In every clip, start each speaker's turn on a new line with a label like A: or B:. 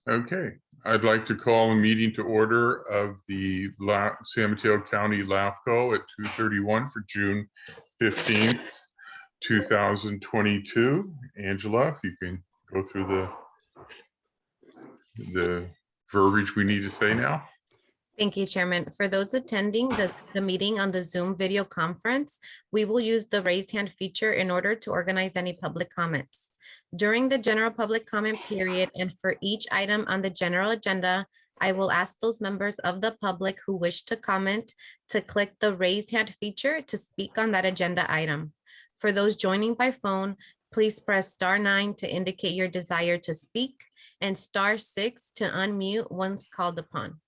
A: Okay, I'd like to call a meeting to order of the San Mateo County LAFCo at 2:31 for June 15th, 2022. Angela, if you can go through the verbiage we need to say now.
B: Thank you, Chairman. For those attending the meeting on the Zoom video conference, we will use the raise hand feature in order to organize any public comments. During the general public comment period and for each item on the general agenda, I will ask those members of the public who wish to comment to click the raise hand feature to speak on that agenda item. For those joining by phone, please press *9 to indicate your desire to speak and *6 to unmute once called upon.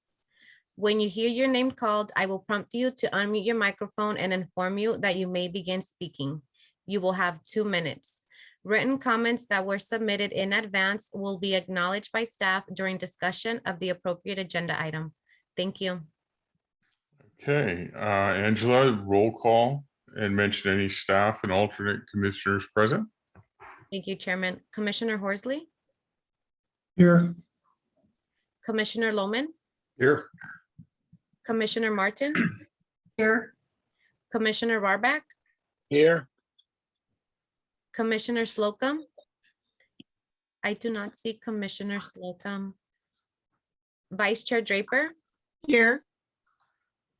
B: When you hear your name called, I will prompt you to unmute your microphone and inform you that you may begin speaking. You will have 2 minutes. Written comments that were submitted in advance will be acknowledged by staff during discussion of the appropriate agenda item. Thank you.
A: Okay, Angela, roll call and mention any staff and alternate commissioners present.
B: Thank you, Chairman. Commissioner Horsley?
C: Here.
B: Commissioner Lohman?
A: Here.
B: Commissioner Martin?
C: Here.
B: Commissioner Warback?
D: Here.
B: Commissioner Slocum? I do not see Commissioner Slocum. Vice Chair Draper?
C: Here.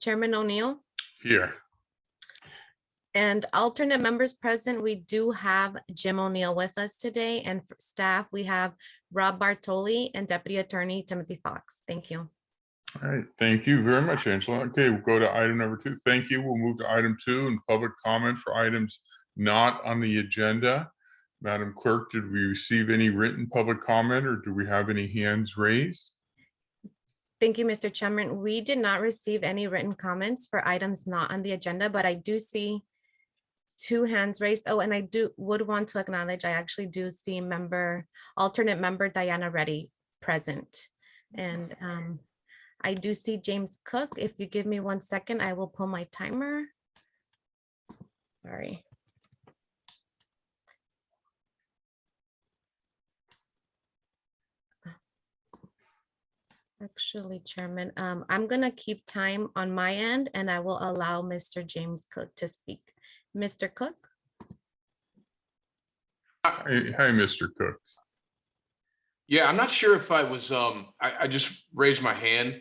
B: Chairman O'Neill?
A: Here.
B: And alternate members present, we do have Jim O'Neill with us today, and for staff, we have Rob Bartoli and Deputy Attorney Timothy Fox. Thank you.
A: All right, thank you very much, Angela. Okay, we'll go to item number 2. Thank you. We'll move to item 2 and public comment for items not on the agenda. Madam Clerk, did we receive any written public comment or do we have any hands raised?
B: Thank you, Mr. Chairman. We did not receive any written comments for items not on the agenda, but I do see 2 hands raised. Oh, and I would want to acknowledge, I actually do see alternate member Diana Reddy present. And I do see James Cook. If you give me 1 second, I will pull my timer. Sorry. Actually, Chairman, I'm gonna keep time on my end and I will allow Mr. James Cook to speak. Mr. Cook?
A: Hi, Mr. Cook.
D: Yeah, I'm not sure if I was, I just raised my hand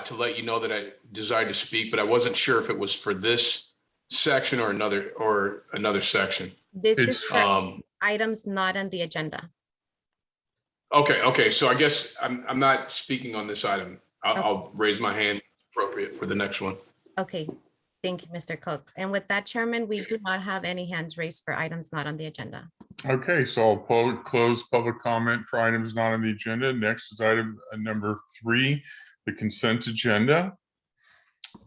D: to let you know that I desired to speak, but I wasn't sure if it was for this section or another section.
B: This is for items not on the agenda.
D: Okay. So I guess I'm not speaking on this item. I'll raise my hand appropriate for the next one.
B: Okay, thank you, Mr. Cook. And with that, Chairman, we do not have any hands raised for items not on the agenda.
A: Okay, so I'll close public comment for items not on the agenda. Next is item number 3, the consent agenda.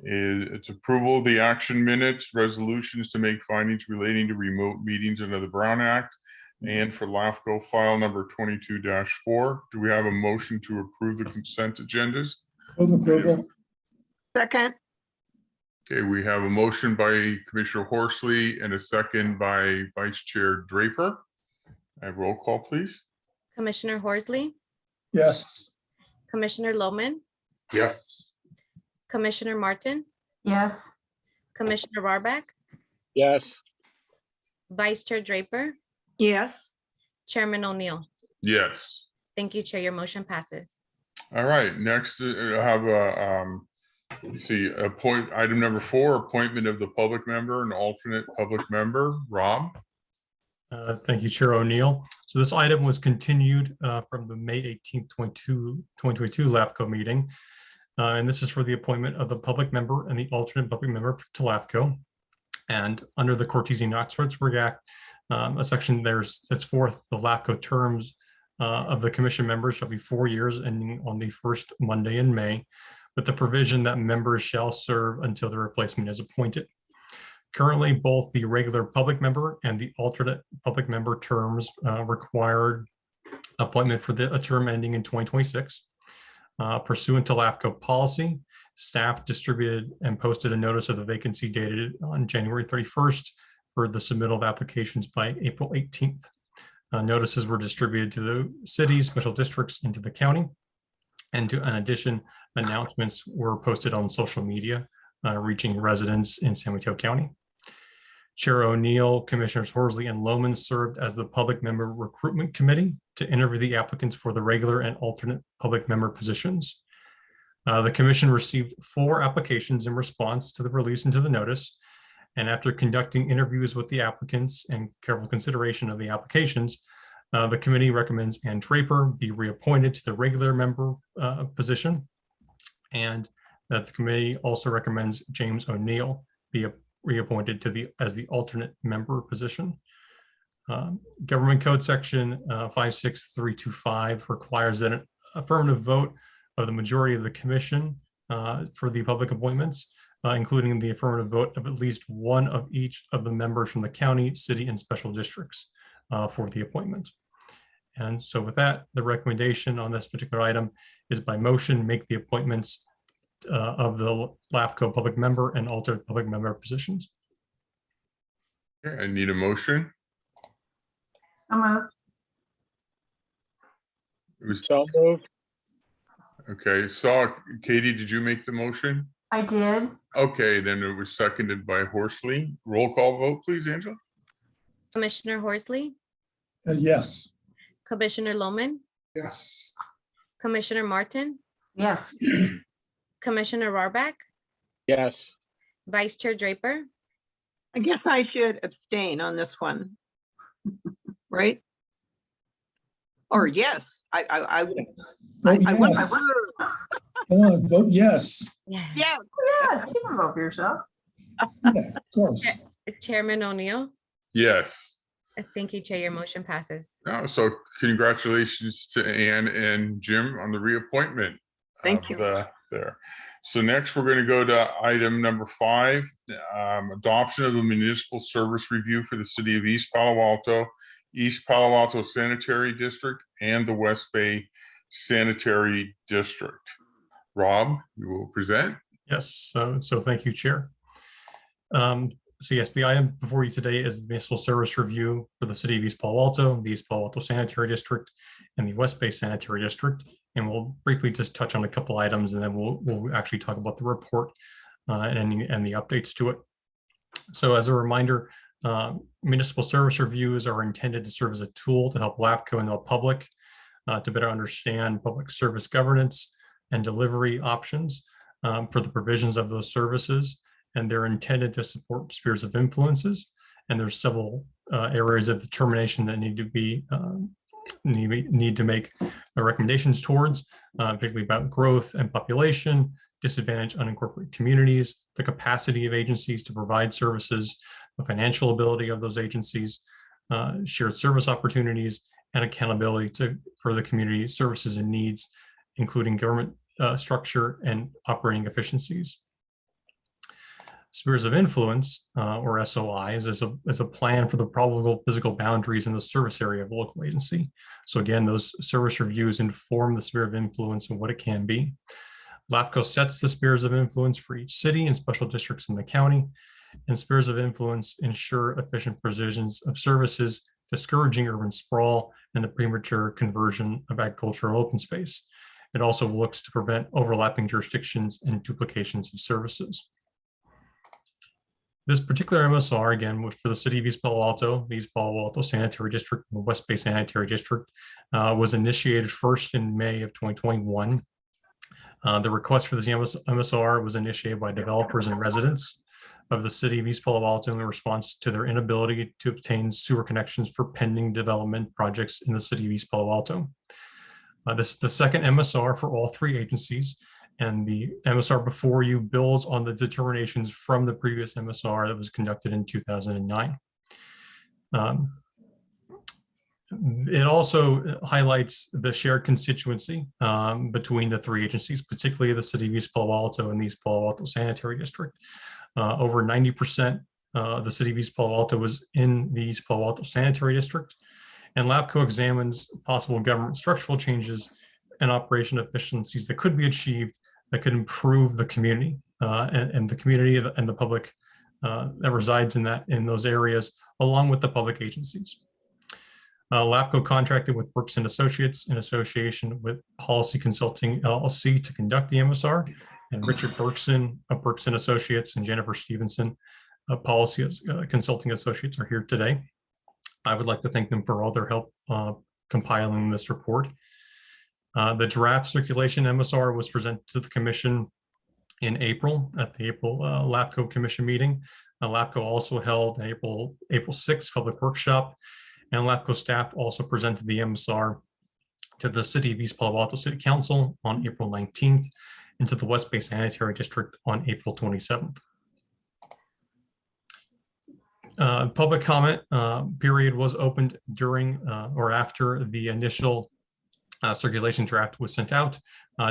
A: It's approval of the action minutes, resolutions to make findings relating to remote meetings under the Brown Act, and for LAFCo file number 22-4. Do we have a motion to approve the consent agendas?
C: Move approval.
E: Second.
A: Okay, we have a motion by Commissioner Horsley and a second by Vice Chair Draper. Roll call, please.
B: Commissioner Horsley,
C: Yes.
B: Commissioner Lohman,
A: Yes.
B: Commissioner Martin,
E: Yes.
B: Commissioner Warback,
D: Yes.
B: Vice Chair Draper,
E: Yes.
B: Chairman O'Neill.
A: Yes.
B: Thank you, Chair. Your motion passes.
A: All right, next I have a, let's see, item number 4, appointment of the public member and alternate public member. Rob?
F: Thank you, Chair O'Neill. So this item was continued from the May 18th, 2022 LAFCo meeting. And this is for the appointment of the public member and the alternate public member to LAFCo. And under the Cortese-Knox-Hertzberg Act, a section that's forth, the LAFCo terms of the commission members shall be 4 years ending on the first Monday in May, with the provision that members shall serve until the replacement is appointed. Currently, both the regular public member and the alternate public member terms required appointment for a term ending in 2026. Pursuant to LAFCo policy, staff distributed and posted a notice of the vacancy dated on January 31st for the submittal of applications by April 18th. Notices were distributed to the cities, special districts, and to the county. And in addition, announcements were posted on social media, reaching residents in San Mateo County. Chair O'Neill, Commissioners Horsley and Lohman served as the Public Member Recruitment Committee to interview the applicants for the regular and alternate public member positions. The commission received 4 applications in response to the release into the notice. And after conducting interviews with the applicants and careful consideration of the applications, the committee recommends Ann Draper be reappointed to the regular member position. And that the committee also recommends James O'Neill be reappointed to as the alternate member position. Government Code Section 56325 requires that an affirmative vote of the majority of the commission for the public appointments, including the affirmative vote of at least one of each of the members from the county, city, and special districts for the appointment. And so with that, the recommendation on this particular item is by motion, make the appointments of the LAFCo public member and alternate public member positions.
A: Okay, I need a motion.
E: So moved.
A: It was,
G: So moved.
A: okay, Katie, did you make the motion?
E: I did.
A: Okay, then it was seconded by Horsley. Roll call vote, please, Angela.
B: Commissioner Horsley,
C: Yes.
B: Commissioner Lohman,
A: Yes.
B: Commissioner Martin,
E: Yes.
B: Commissioner Rohrbach,
G: Yes.
B: Vice Chair Draper,
E: I guess I should abstain on this one. Right? Or yes, I
C: Vote
E: want my
C: yes.
E: word.
C: Come on, vote yes.
B: yes.
E: Yeah. Yes, you can vote for yourself.
C: Yeah, of course.
B: Chairman O'Neill.
A: Yes.
B: Thank you, Chair. Your motion passes.
A: So congratulations to Ann and Jim on the reappointment.
E: Thank you.
A: There. So next, we're going to go to item number 5, adoption of the municipal service review for the city of East Palo Alto Sanitary District, and the West Bay Sanitary District. Rob, you will present.
F: Yes, so thank you, Chair. So yes, the item before you today is the municipal service review for the city of East Palo Alto, the East Palo Alto Sanitary District, and the West Bay Sanitary District. And we'll briefly just touch on a couple items, and then we'll actually talk about the report and the updates to it. So as a reminder, municipal service reviews are intended to serve as a tool to help LAFCo and the public to better understand public service governance and delivery options for the provisions of those services. And they're intended to support spheres of influences. And there's several areas of determination that need to be need to make recommendations towards, particularly about growth and population, disadvantaged unincorporated communities, the capacity of agencies to provide services, the financial ability of those agencies, shared service opportunities, and accountability for the community services and needs, including government structure and operating efficiencies. Spheres of influence, or SOIs, is a plan for the probable physical boundaries in the service area of a local agency. So again, those service reviews inform the sphere of influence and what it can be. LAFCo sets the spheres of influence for each city and special districts in the county, and spheres of influence ensure efficient provisions of services, discouraging urban sprawl and the premature conversion of agricultural open space. It also looks to prevent overlapping jurisdictions and duplications of services. This particular MSR, again, was for the city of East Palo Alto, the East Palo Alto Sanitary District, and the West Bay Sanitary District, was initiated first in May of 2021. The request for this MSR was initiated by developers and residents of the city of East Palo Alto in response to their inability to obtain sewer connections for pending development projects in the city of East Palo Alto. This is the second MSR for all 3 agencies. And the MSR before you builds on the determinations from the previous MSR that was conducted in 2009. It also highlights the shared constituency between the 3 agencies, particularly the city of East Palo Alto and the East Palo Alto Sanitary District. Over 90% the city of East Palo Alto was in the East Palo Alto Sanitary District. And LAFCo examines possible government structural changes and operation efficiencies that could be achieved that could improve the community and the community and the public that resides in those areas, along with the public agencies. LAFCo contracted with Brooks and Associates in association with Policy Consulting LLC to conduct the MSR, and Richard Berkson of Brooks and Associates and Jennifer Stevenson of Policy Consulting Associates are here today. I would like to thank them for all their help compiling this report. The draft circulation MSR was presented to the Commission in April at the April LAFCo Commission meeting. LAFCo also held an April 6th public workshop, and LAFCo staff also presented the MSR to the City of East Palo Alto City Council on April 19th and to the West Bay Sanitary District on April 27th. Public comment period was opened during or after the initial circulation draft was sent out.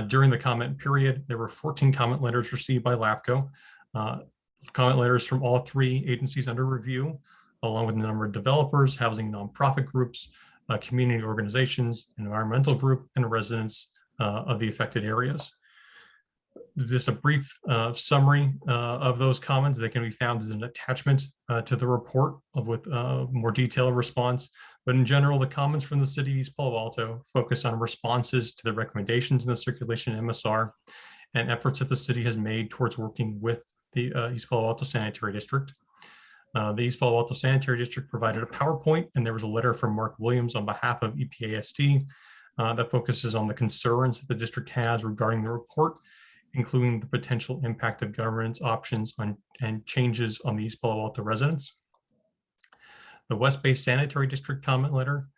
F: During the comment period, there were 14 comment letters received by LAFCo. Comment letters from all 3 agencies under review, along with a number of developers, housing nonprofit groups, community organizations, environmental group, and residents of the affected areas. Just a brief summary of those comments. They can be found as an attachment to the report with more detailed response. But in general, the comments from the City of East Palo Alto focus on responses to the recommendations in the circulation MSR and efforts that the city has made towards working with the East Palo Alto Sanitary District. The East Palo Alto Sanitary District provided a PowerPoint, and there was a letter from Mark Williams on behalf of EPASD that focuses on the concerns that the district has regarding the report, including the potential impact of governance options on and changes on the East Palo Alto residents. The West Bay Sanitary District comment letter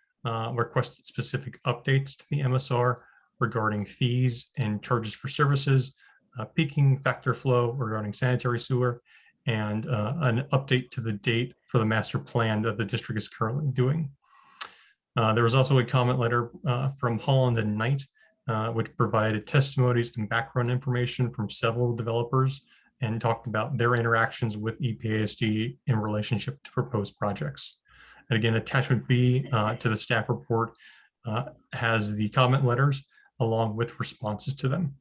F: requested specific updates to the MSR regarding fees and charges for services, peaking factor flow regarding sanitary sewer, and an update to the date for the master plan that the district is currently doing. There was also a comment letter from Holland and Knight, which provided testimonies and background information from several developers and talked about their interactions with EPASD in relationship to proposed projects. And again, attachment B to the staff report has the comment letters along with responses to them.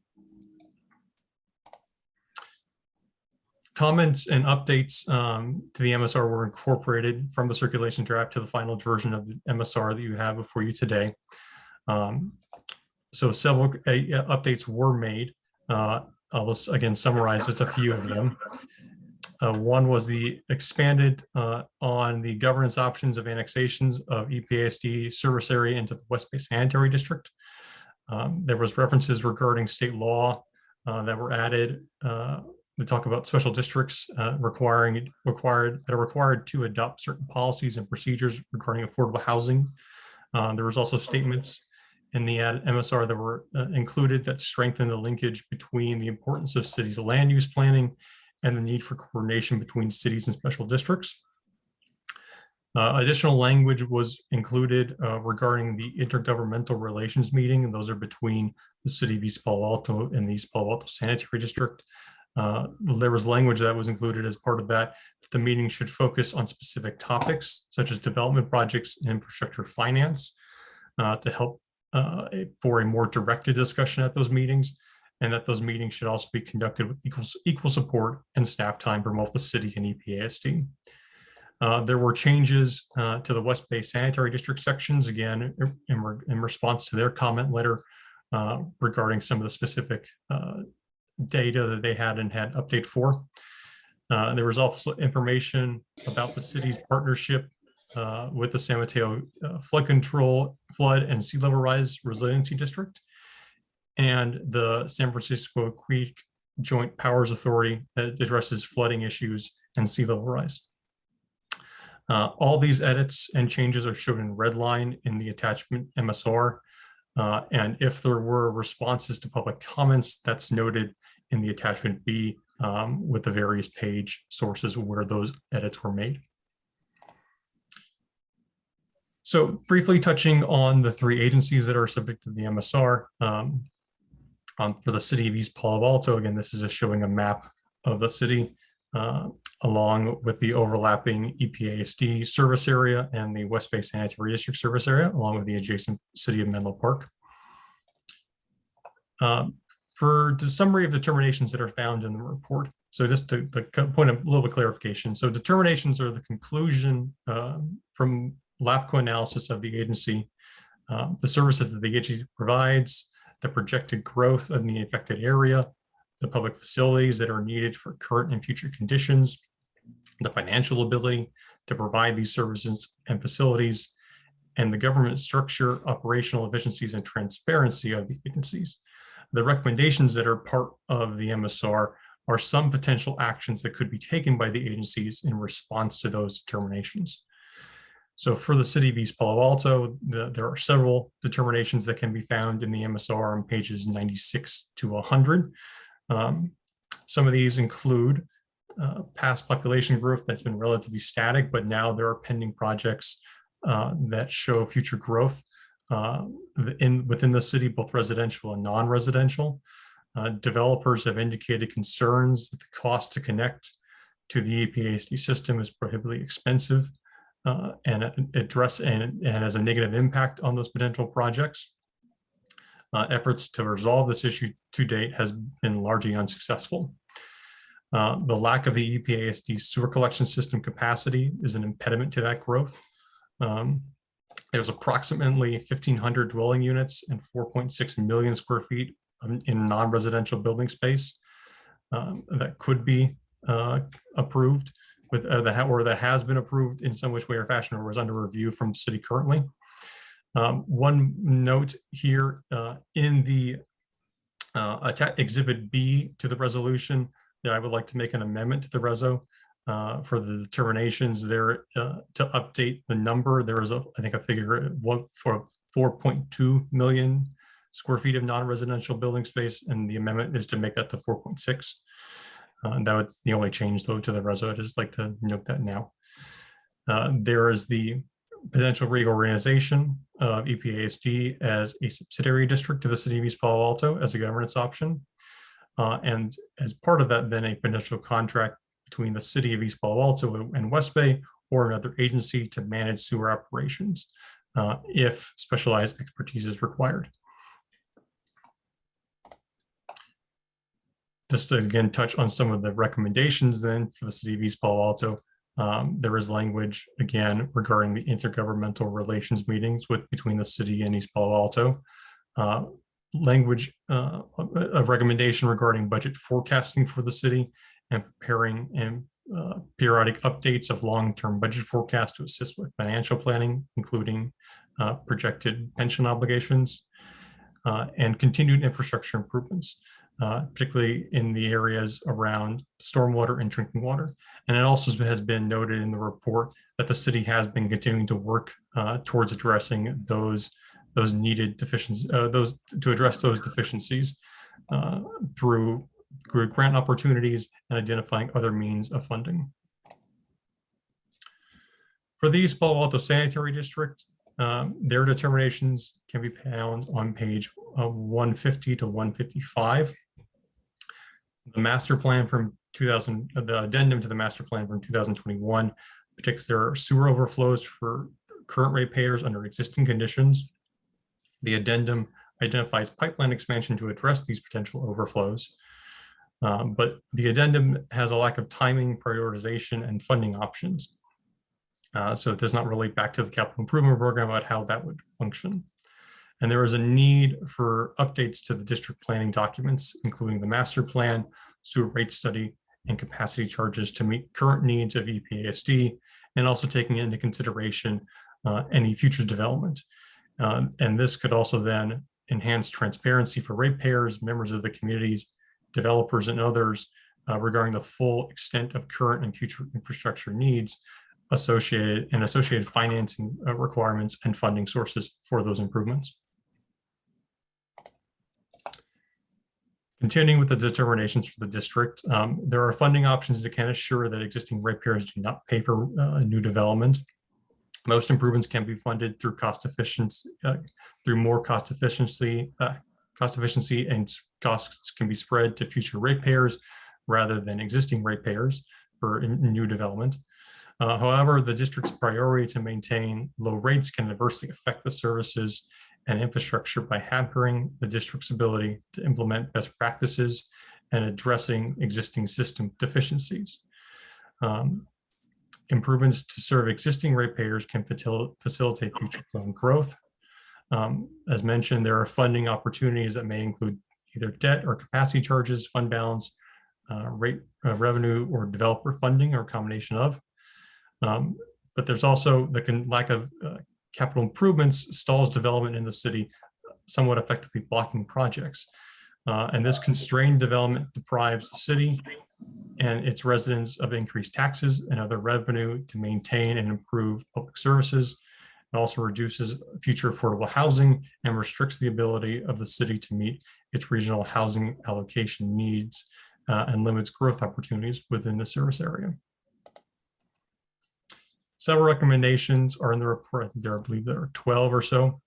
F: Comments and updates to the MSR were incorporated from the circulation draft to the final version of the MSR that you have before you today. So several updates were made. I'll again summarize just a few of them. One was the expanded on the governance options of annexations of EPASD service area into the West Bay Sanitary District. There was references regarding state law that were added. We talk about special districts required to adopt certain policies and procedures regarding affordable housing. There was also statements in the MSR that were included that strengthen the linkage between the importance of cities' land use planning and the need for coordination between cities and special districts. Additional language was included regarding the intergovernmental relations meeting, and those are between the City of East Palo Alto and the East Palo Alto Sanitary District. There was language that was included as part of that. The meeting should focus on specific topics such as development projects and infrastructure finance to help for a more directed discussion at those meetings, and that those meetings should also be conducted with equal support and staff time from both the city and EPASD. There were changes to the West Bay Sanitary District sections, again, in response to their comment letter regarding some of the specific data that they had and had update for. There was also information about the city's partnership with the San Mateo flood control, flood and sea level rise resiliency district, and the San Francisco Creek Joint Powers Authority that addresses flooding issues and sea level rise. All these edits and changes are shown in red line in the attachment MSR. And if there were responses to public comments, that's noted in the attachment B with the various page sources where those edits were made. So briefly touching on the 3 agencies that are subject to the MSR. For the City of East Palo Alto, again, this is just showing a map of the city along with the overlapping EPASD service area and the West Bay Sanitary District service area, along with the adjacent city of Menlo Park. For the summary of determinations that are found in the report, so just to point a little bit of clarification. So determinations are the conclusion from LAFCo analysis of the agency, the services that the agency provides, the projected growth in the affected area, the public facilities that are needed for current and future conditions, the financial ability to provide these services and facilities, and the government structure, operational efficiencies, and transparency of the agencies. The recommendations that are part of the MSR are some potential actions that could be taken by the agencies in response to those determinations. So for the City of East Palo Alto, there are several determinations that can be found in the MSR on pages 96 to 100. Some of these include past population growth that's been relatively static, but now there are pending projects that show future growth within the city, both residential and non-residential. Developers have indicated concerns that the cost to connect to the EPASD system is prohibitively expensive and has a negative impact on those potential projects. Efforts to resolve this issue to date has been largely unsuccessful. The lack of the EPASD sewer collection system capacity is an impediment to that growth. There's approximately 1,500 dwelling units and 4.6 million square feet in non-residential building space that could be approved with or that has been approved in some which way or fashion or was under review from the city currently. One note here in the Exhibit B to the resolution that I would like to make an amendment to the reso for the determinations there to update the number. There is I think a figure for 4.2 million square feet of non-residential building space, and the amendment is to make that to 4.6. And that was the only change though to the reso. I'd just like to note that now. There is the potential reorganization of EPASD as a subsidiary district to the City of East Palo Alto as a governance option. And as part of that, then a potential contract between the City of East Palo Alto and West Bay or another agency to manage sewer operations if specialized expertise is required. Just to again touch on some of the recommendations then for the City of East Palo Alto, there is language again regarding the intergovernmental relations meetings between the city and East Palo Alto. Language of recommendation regarding budget forecasting for the city and preparing and periodic updates of long-term budget forecasts to assist with financial planning, including projected pension obligations and continued infrastructure improvements, particularly in the areas around stormwater and drinking water. And it also has been noted in the report that the city has been continuing to work towards addressing those needed deficiencies, to address those deficiencies through grant opportunities and identifying other means of funding. For the East Palo Alto Sanitary District, their determinations can be found on page 150 to 155. The master plan from the addendum to the master plan from 2021 predicts there are sewer overflows for current ratepayers under existing conditions. The addendum identifies pipeline expansion to address these potential overflows. But the addendum has a lack of timing, prioritization, and funding options. So it does not relate back to the capital improvement program about how that would function. And there is a need for updates to the district planning documents, including the master plan, sewer rate study, and capacity charges to meet current needs of EPASD, and also taking into consideration any future development. And this could also then enhance transparency for ratepayers, members of the communities, developers, and others regarding the full extent of current and future infrastructure needs associated financing requirements and funding sources for those improvements. Continuing with the determinations for the district, there are funding options that can assure that existing ratepayers do not pay for new development. Most improvements can be funded through more cost efficiency, and costs can be spread to future ratepayers rather than existing ratepayers for new development. However, the district's priority to maintain low rates can adversely affect the services and infrastructure by hampering the district's ability to implement best practices and addressing existing system deficiencies. Improvements to serve existing ratepayers can facilitate future fund growth. As mentioned, there are funding opportunities that may include either debt or capacity charges, fund balance, revenue, or developer funding, or a combination of. But there's also the lack of capital improvements stalls development in the city, somewhat effectively blocking projects. And this constrained development deprives the city and its residents of increased taxes and other revenue to maintain and improve public services. It also reduces future affordable housing and restricts the ability of the city to meet its regional housing allocation needs and limits growth opportunities within the service area. Several recommendations are in the report. I think I believe there are 12 or so.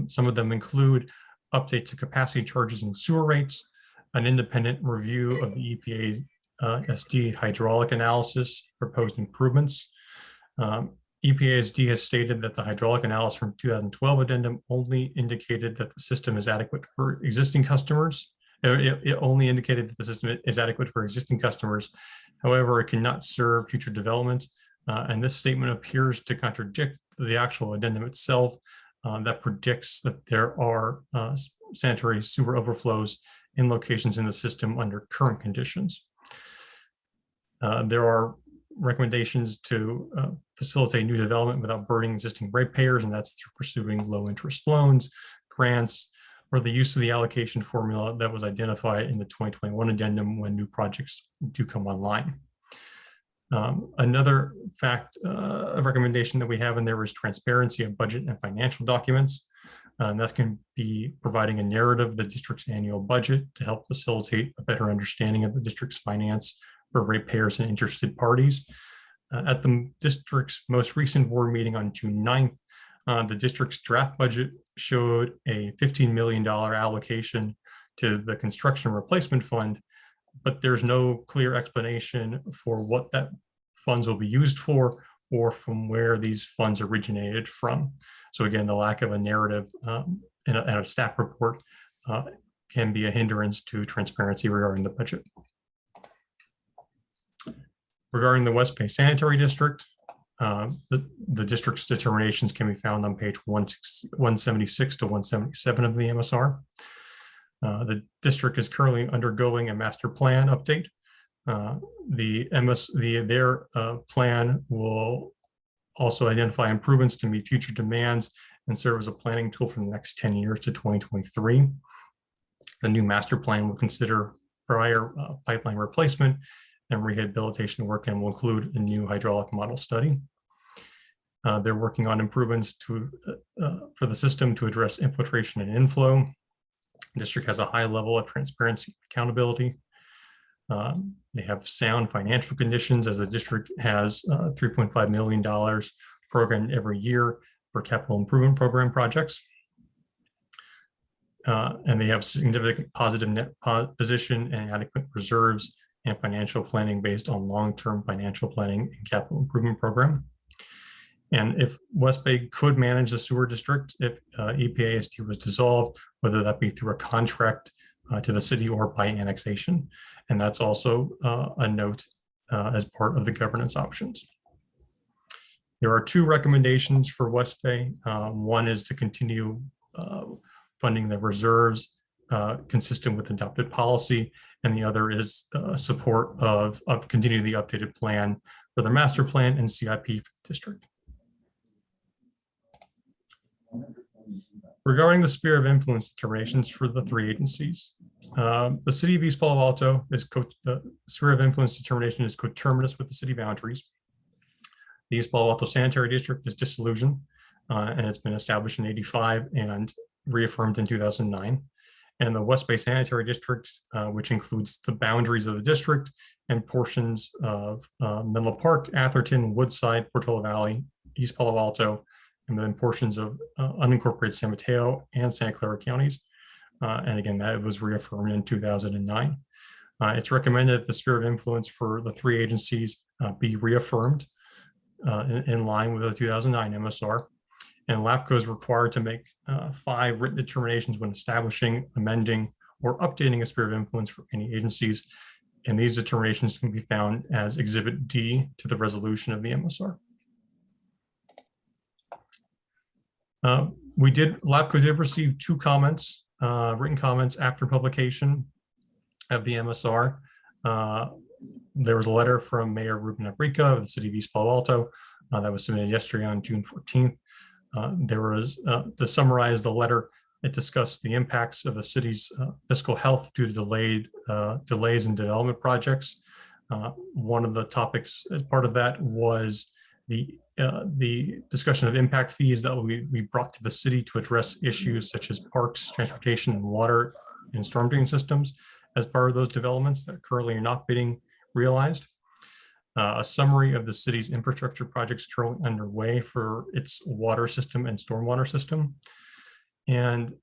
F: Some of them include updates to capacity charges and sewer rates, an independent review of the EPA SD hydraulic analysis, proposed improvements. EPA-SD has stated that the hydraulic analysis from 2012 addendum only indicated that the system is adequate for existing customers. It only indicated that the system is adequate for existing customers. However, it cannot serve future development. And this statement appears to contradict the actual addendum itself that predicts that there are sanitary sewer overflows in locations in the system under current conditions. There are recommendations to facilitate new development without burdening existing ratepayers, and that's through pursuing low interest loans, grants, or the use of the allocation formula that was identified in the 2021 addendum when new projects do come online. Another recommendation that we have in there is transparency of budget and financial documents. And that can be providing a narrative of the district's annual budget to help facilitate a better understanding of the district's finance for ratepayers and interested parties. At the district's most recent board meeting on June 9th, the district's draft budget showed a $15 million allocation to the construction replacement fund, but there's no clear explanation for what that funds will be used for or from where these funds originated from. So again, the lack of a narrative and a staff report can be a hindrance to transparency regarding the budget. Regarding the West Bay Sanitary District, the district's determinations can be found on page 176 to 177 of the MSR. The district is currently undergoing a master plan update. Their plan will also identify improvements to meet future demands and serve as a planning tool for the next 10 years to 2023. The new master plan will consider prior pipeline replacement and rehabilitation work and will include a new hydraulic model study. They're working on improvements for the system to address infiltration and inflow. The district has a high level of transparency and accountability. They have sound financial conditions as the district has $3.5 million programmed every year for capital improvement program projects. And they have significant positive net position and adequate reserves and financial planning based on long-term financial planning and capital improvement program. And if West Bay could manage the sewer district, if EPA-SD was dissolved, whether that be through a contract to the city or by annexation. And that's also a note as part of the governance options. There are two recommendations for West Bay. One is to continue funding the reserves consistent with adopted policy, and the other is support of continue the updated plan for the master plan and CIP for the district. Regarding the sphere of influence determinations for the three agencies, the city of East Palo Alto is the sphere of influence determination is coterminous with the city boundaries. The East Palo Alto Sanitary District is dissolution, and it's been established in '85 and reaffirmed in 2009. And the West Bay Sanitary District, which includes the boundaries of the district and portions of Menlo Park, Atherton, Woodside, Portola Valley, East Palo Alto, and then portions of unincorporated San Mateo and Santa Clara counties. And again, that was reaffirmed in 2009. It's recommended that the sphere of influence for the three agencies be reaffirmed in line with the 2009 MSR. And LAFCo is required to make 5 written determinations when establishing, amending, or updating a sphere of influence for any agencies. And these determinations can be found as Exhibit D to the resolution of the MSR. LAFCo did receive 2 comments, written comments after publication of the MSR. There was a letter from Mayor Ruben Abrica of the city of East Palo Alto that was submitted yesterday on June 14th. There was, to summarize the letter, it discussed the impacts of the city's fiscal health due to delays in development projects. One of the topics as part of that was the discussion of impact fees that we brought to the city to address issues such as parks, transportation, and water and storm drain systems as part of those developments that currently are not being realized. A summary of the city's infrastructure projects currently underway for its water system and stormwater system. And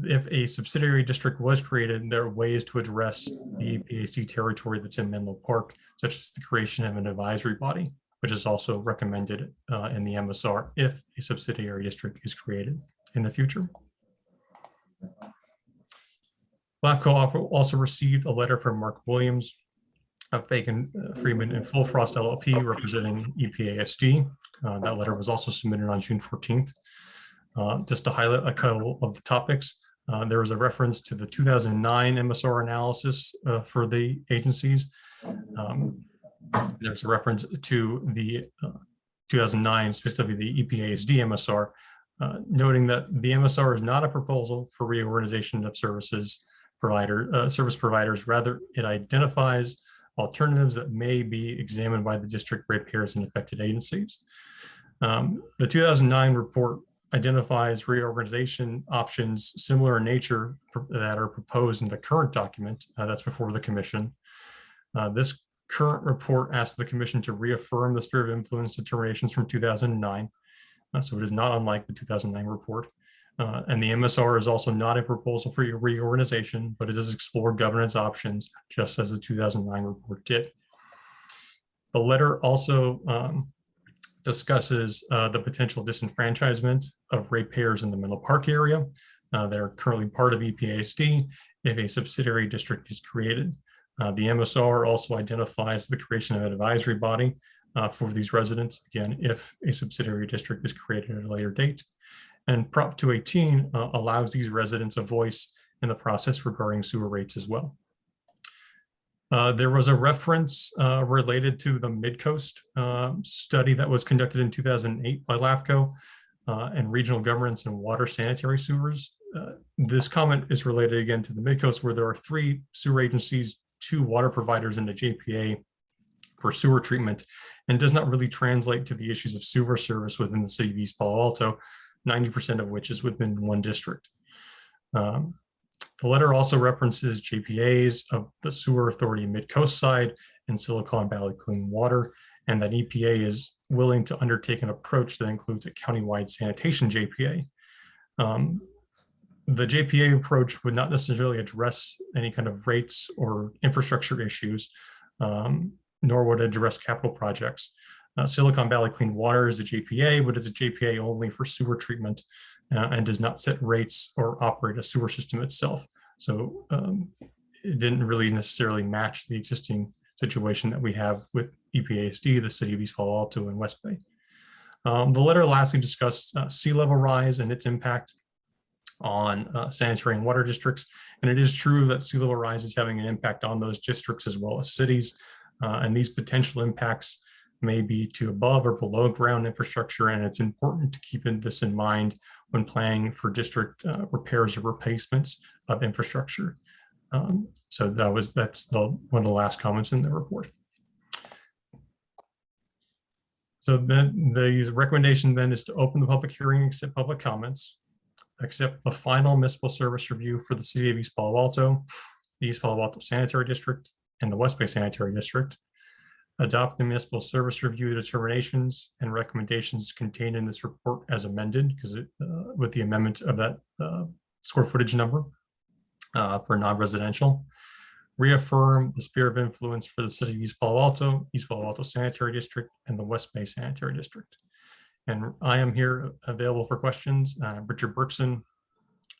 F: if a subsidiary district was created, there are ways to address the EPAC territory that's in Menlo Park, such as the creation of an advisory body, which is also recommended in the MSR if a subsidiary district is created in the future. LAFCo also received a letter from Mark Williams of Fagan, Freeman, and Full Frost LLP representing EPASD. That letter was also submitted on June 14th. Just to highlight a couple of the topics, there was a reference to the 2009 Msr analysis for the agencies. There's a reference to the 2009, specifically the EPASD MSR, noting that the MSR is not a proposal for reorganization of service providers. Rather, it identifies alternatives that may be examined by the district ratepayers and affected agencies. The 2009 report identifies reorganization options similar in nature that are proposed in the current document that's before the commission. This current report asks the commission to reaffirm the sphere of influence determinations from 2009. So it is not unlike the 2009 report. And the MSR is also not a proposal for reorganization, but it does explore governance options, just as the 2009 report did. The letter also discusses the potential disenfranchisement of ratepayers in the Menlo Park area that are currently part of EPASD if a subsidiary district is created. The MSR also identifies the creation of an advisory body for these residents, again, if a subsidiary district is created at a later date. And Prop 218 allows these residents a voice in the process regarding sewer rates as well. There was a reference related to the Midcoast study that was conducted in 2008 by LAFCo and regional governance and water sanitary sewers. This comment is related again to the Midcoast, where there are 3 sewer agencies, 2 water providers, and a JPA for sewer treatment, and does not really translate to the issues of sewer service within the city of East Palo Alto, 90% of which is within one district. The letter also references JPAs of the Sewer Authority Mid-Coast side and Silicon Valley Clean Water, and that EPA is willing to undertake an approach that includes a countywide sanitation JPA. The JPA approach would not necessarily address any kind of rates or infrastructure issues, nor would it address capital projects. Silicon Valley Clean Water is a JPA, but it's a JPA only for sewer treatment and does not set rates or operate a sewer system itself. So it didn't really necessarily match the existing situation that we have with EPASD, the city of East Palo Alto, and West Bay. The letter lastly discussed sea level rise and its impact on sanitary and water districts. And it is true that sea level rise is having an impact on those districts as well as cities. And these potential impacts may be to above or below ground infrastructure. And it's important to keep this in mind when planning for district repairs or replacements of infrastructure. So that's one of the last comments in the report. So then the recommendation then is to open the public hearing, accept public comments, accept the final municipal service review for the city of East Palo Alto, the East Palo Alto Sanitary District, and the West Bay Sanitary District, adopt the municipal service review determinations and recommendations contained in this report as amended, because with the amendment of that square footage number for non-residential, reaffirm the sphere of influence for the city of East Palo Alto Sanitary District, and the West Bay Sanitary District. And I am here available for questions. Richard Berkson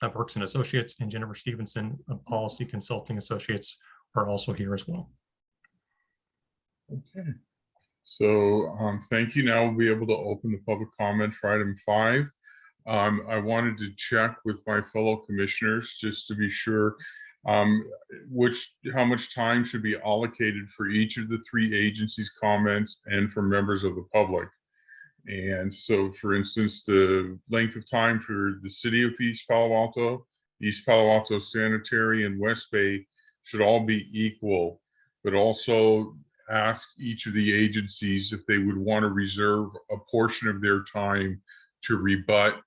F: of Berkson Associates and Jennifer Stevenson of Policy Consulting Associates are also here as well.
A: Okay. So thank you. Now we'll be able to open the public comment for item 5. I wanted to check with my fellow commissioners just to be sure how much time should be allocated for each of the 3 agencies' comments and for members of the public. And so, for instance, the length of time for the city of East Palo Alto Sanitary, and West Bay should all be equal, but also ask each of the agencies if they would want to reserve a portion of their time to rebut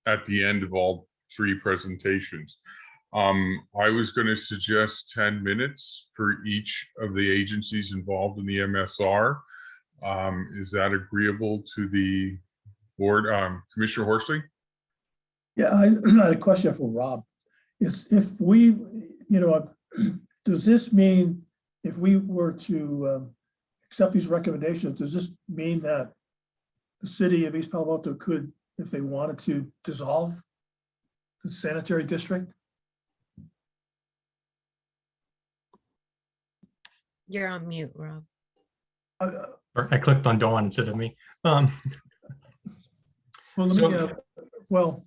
A: at the end of all 3 presentations. I was going to suggest 10 minutes for each of the agencies involved in the MSR. Is that agreeable to the board? Commissioner Horsley?
C: Yeah, I had a question for Rob. If we, does this mean if we were to accept these recommendations, does this mean that the city of East Palo Alto could, if they wanted to, dissolve the sanitary district?
B: You're on mute, Rob.
F: Or I clicked on Dawn instead of me.
C: Well,
F: So-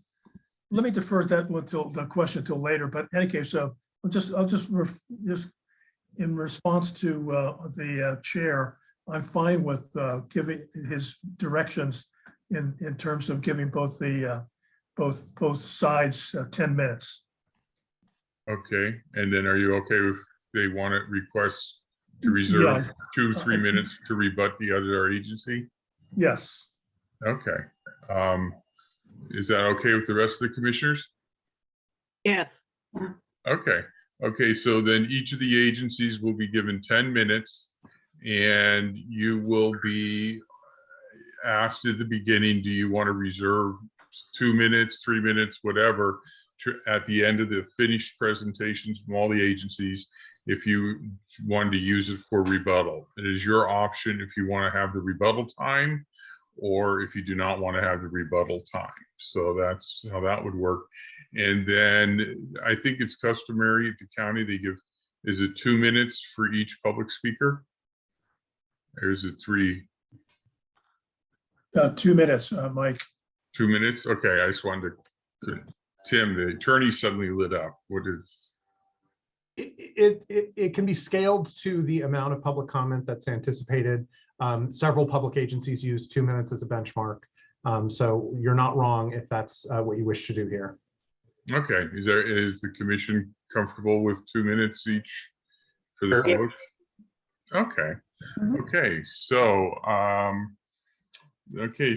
C: let me defer that one till the question till later. But in any case, I'll just in response to the chair, I'm fine with giving his directions in terms of giving both sides 10 minutes.
A: Okay, and then are you okay if they want to request to reserve 2-3 minutes to rebut the other agency?
C: Yes.
A: Okay. Is that okay with the rest of the commissioners?
E: Yes.
A: Okay. Okay, so then each of the agencies will be given 10 minutes, and you will be asked at the beginning, do you want to reserve 2 minutes, 3 minutes, whatever, at the end of the finished presentations from all the agencies, if you wanted to use it for rebuttal. It is your option if you want to have the rebuttal time, or if you do not want to have the rebuttal time. So that's how that would work. And then I think it's customary at the county, they give, is it 2 minutes for each public speaker? Or is it 3?
C: 2 minutes, Mike.
A: 2 minutes? Okay, I just wanted to, Tim, the attorney suddenly lit up. What is?
G: It can be scaled to the amount of public comment that's anticipated. Several public agencies use 2 minutes as a benchmark. So you're not wrong if that's what you wish to do here.
A: Okay, is the commission comfortable with 2 minutes each for the
G: Sure.
A: public? Okay, okay, so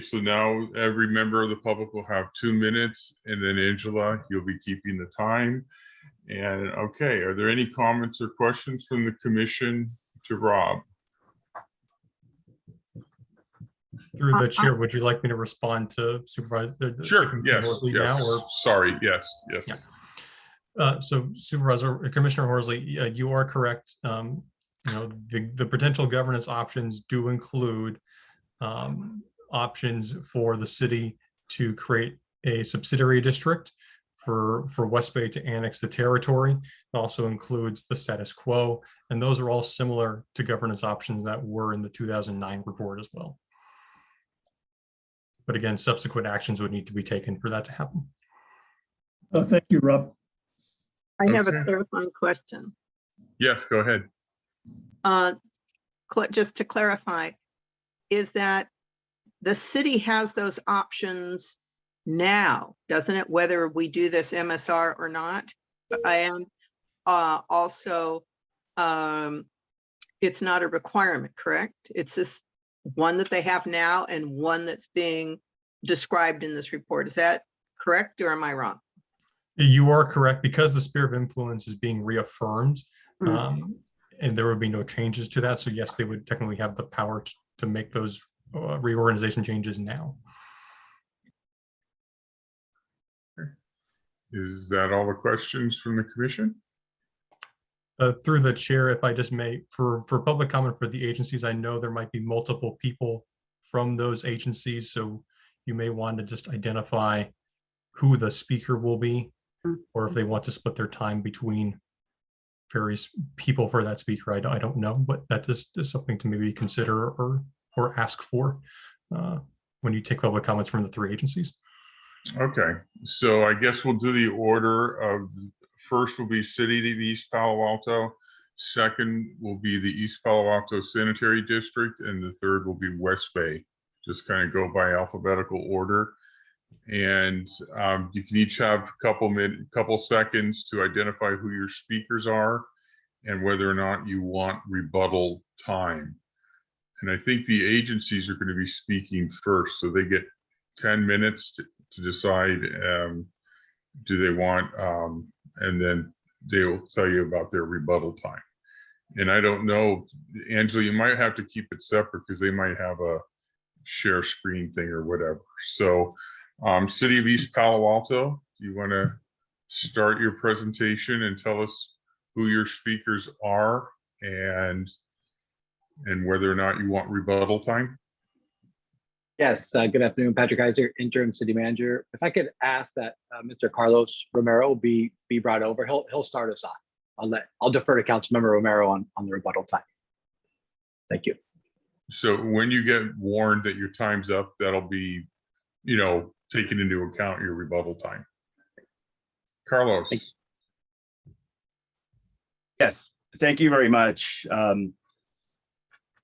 A: so now every member of the public will have 2 minutes, and then Angela, you'll be keeping the time. And okay, are there any comments or questions from the commission to Rob?
F: Through the chair, would you like me to respond to Supervisor?
A: Sure, yes,
F: Horsley
A: yes,
F: now, or?
A: sorry, yes, yes.
F: Yeah. So Commissioner Horsley, you are correct. The potential governance options do include options for the city to create a subsidiary district, for West Bay to annex the territory. It also includes the status quo, and those are all similar to governance options that were in the 2009 report as well. But again, subsequent actions would need to be taken for that to happen.
C: Thank you, Rob.
E: I have a
A: Okay.
E: clarifying question.
A: Yes, go ahead.
E: Just to clarify, is that the city has those options now, doesn't it, whether we do this MSR or not? And also, it's not a requirement, correct? It's just one that they have now and one that's being described in this report. Is that correct, or am I wrong?
F: You are correct, because the sphere of influence is being reaffirmed, and there would be no changes to that. So yes, they would technically have the power to make those reorganization changes now.
A: Is that all the questions from the commission?
F: Through the chair, if I just may, for public comment for the agencies, I know there might be multiple people from those agencies, so you may want to just identify who the speaker will be, or if they want to split their time between various people for that speaker. I don't know, but that is something to maybe consider or ask for when you take public comments from the three agencies.
A: Okay, so I guess we'll do the order of, first will be City of East Palo Alto, second will be the East Palo Alto Sanitary District, and the third will be West Bay. Just kind of go by alphabetical order. And you can each have a couple seconds to identify who your speakers are and whether or not you want rebuttal time. And I think the agencies are going to be speaking first, so they get 10 minutes to decide do they want, and then they will tell you about their rebuttal time. And I don't know, Angela, you might have to keep it separate because they might have a share screen thing or whatever. So City of East Palo Alto, do you want to start your presentation and tell us who your speakers are and whether or not you want rebuttal time?
H: Yes, good afternoon, Patrick Heiser, interim city manager. If I could ask that Mr. Carlos Romero be brought over, he'll start us off. I'll defer to Councilmember Romero on the rebuttal time. Thank you.
A: So when you get warned that your time's up, that'll be, taken into account your rebuttal time. Carlos.
I: Yes, thank you very much,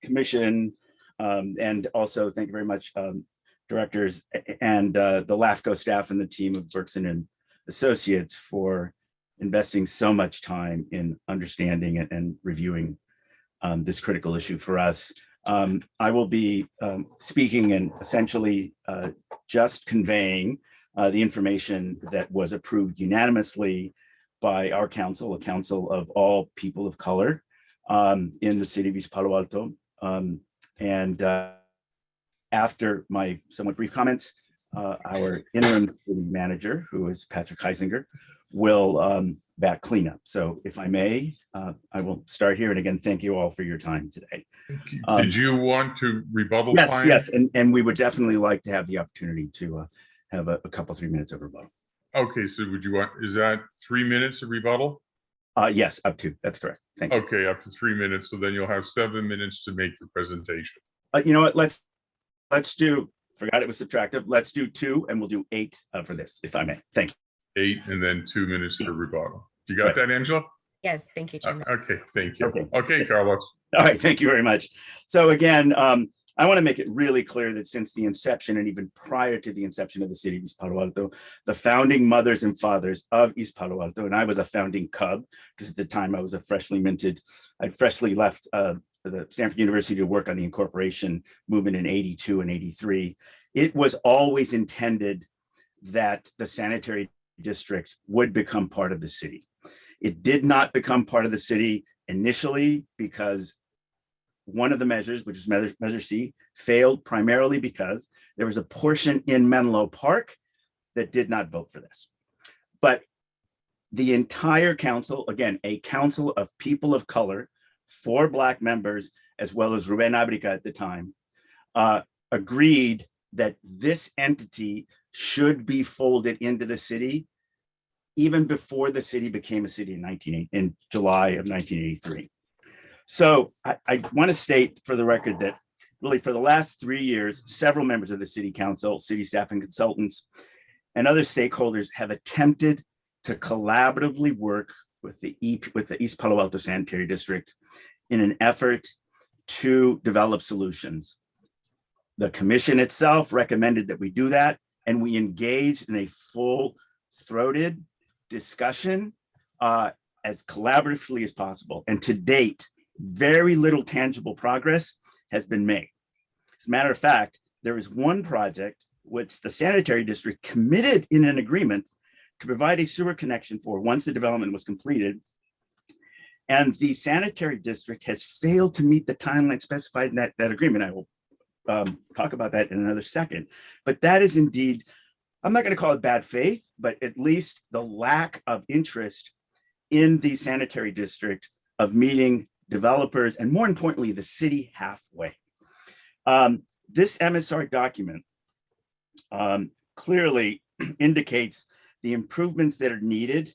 I: Commission, and also thank you very much, directors and the LAFCo staff and the team of Berkson and Associates for investing so much time in understanding and reviewing this critical issue for us. I will be speaking and essentially just conveying the information that was approved unanimously by our council, a council of all people of color in the city of East Palo Alto. After my somewhat brief comments, our interim city manager, who is Patrick Heisinger, will back cleanup. So if I may, I will start here. And again, thank you all for your time today.
A: Did you want to rebuttal
I: Yes,
A: time?
I: yes. And we would definitely like to have the opportunity to have a couple, 3 minutes of rebuttal.
A: Okay, so would you want, is that 3 minutes of rebuttal?
I: Yes, up to, that's correct. Thank you.
A: Okay, up to 3 minutes. So then you'll have 7 minutes to make your presentation.
I: You know what, let's do, forgot it was subtractive. Let's do 2 and we'll do 8 for this, if I may. Thank you.
A: 8 and then 2 minutes for
I: Yes.
A: rebuttal. You got that, Angela?
B: Yes, thank you, Chairman.
A: Okay, thank you.
I: Okay.
A: Okay, Carlos.
I: All right, thank you very much. So again, I want to make it really clear that since the inception and even prior to the inception of the city of East Palo Alto, the founding mothers and fathers of East Palo Alto, and I was a founding cub because at the time I was a I'd freshly left the Stanford University to work on the incorporation movement in 82 and 83. It was always intended that the sanitary districts would become part of the city. It did not become part of the city initially because one of the measures, which is measure C, failed primarily because there was a portion in Menlo Park that did not vote for this. But the entire council, again, a council of people of color, 4 Black members, as well as Ruben Abrica at the time, agreed that this entity should be folded into the city even before the city became a city in July of 1983. So I want to state for the record that really for the last 3 years, several members of the city council, city staff and consultants, and other stakeholders have attempted to collaboratively work with the East Palo Alto Sanitary District in an effort to develop solutions. The commission itself recommended that we do that, and we engaged in a full-throated discussion as collaboratively as possible. And to date, very little tangible progress has been made. As a matter of fact, there is one project which the sanitary district committed in an agreement to provide a sewer connection for once the development was completed. And the sanitary district has failed to meet the timeline specified in that agreement. I will talk about that in another second. But that is indeed, I'm not going to call it bad faith, but at least the lack of interest in the sanitary district of meeting developers and, more importantly, the city halfway. This MSR document clearly indicates the improvements that are needed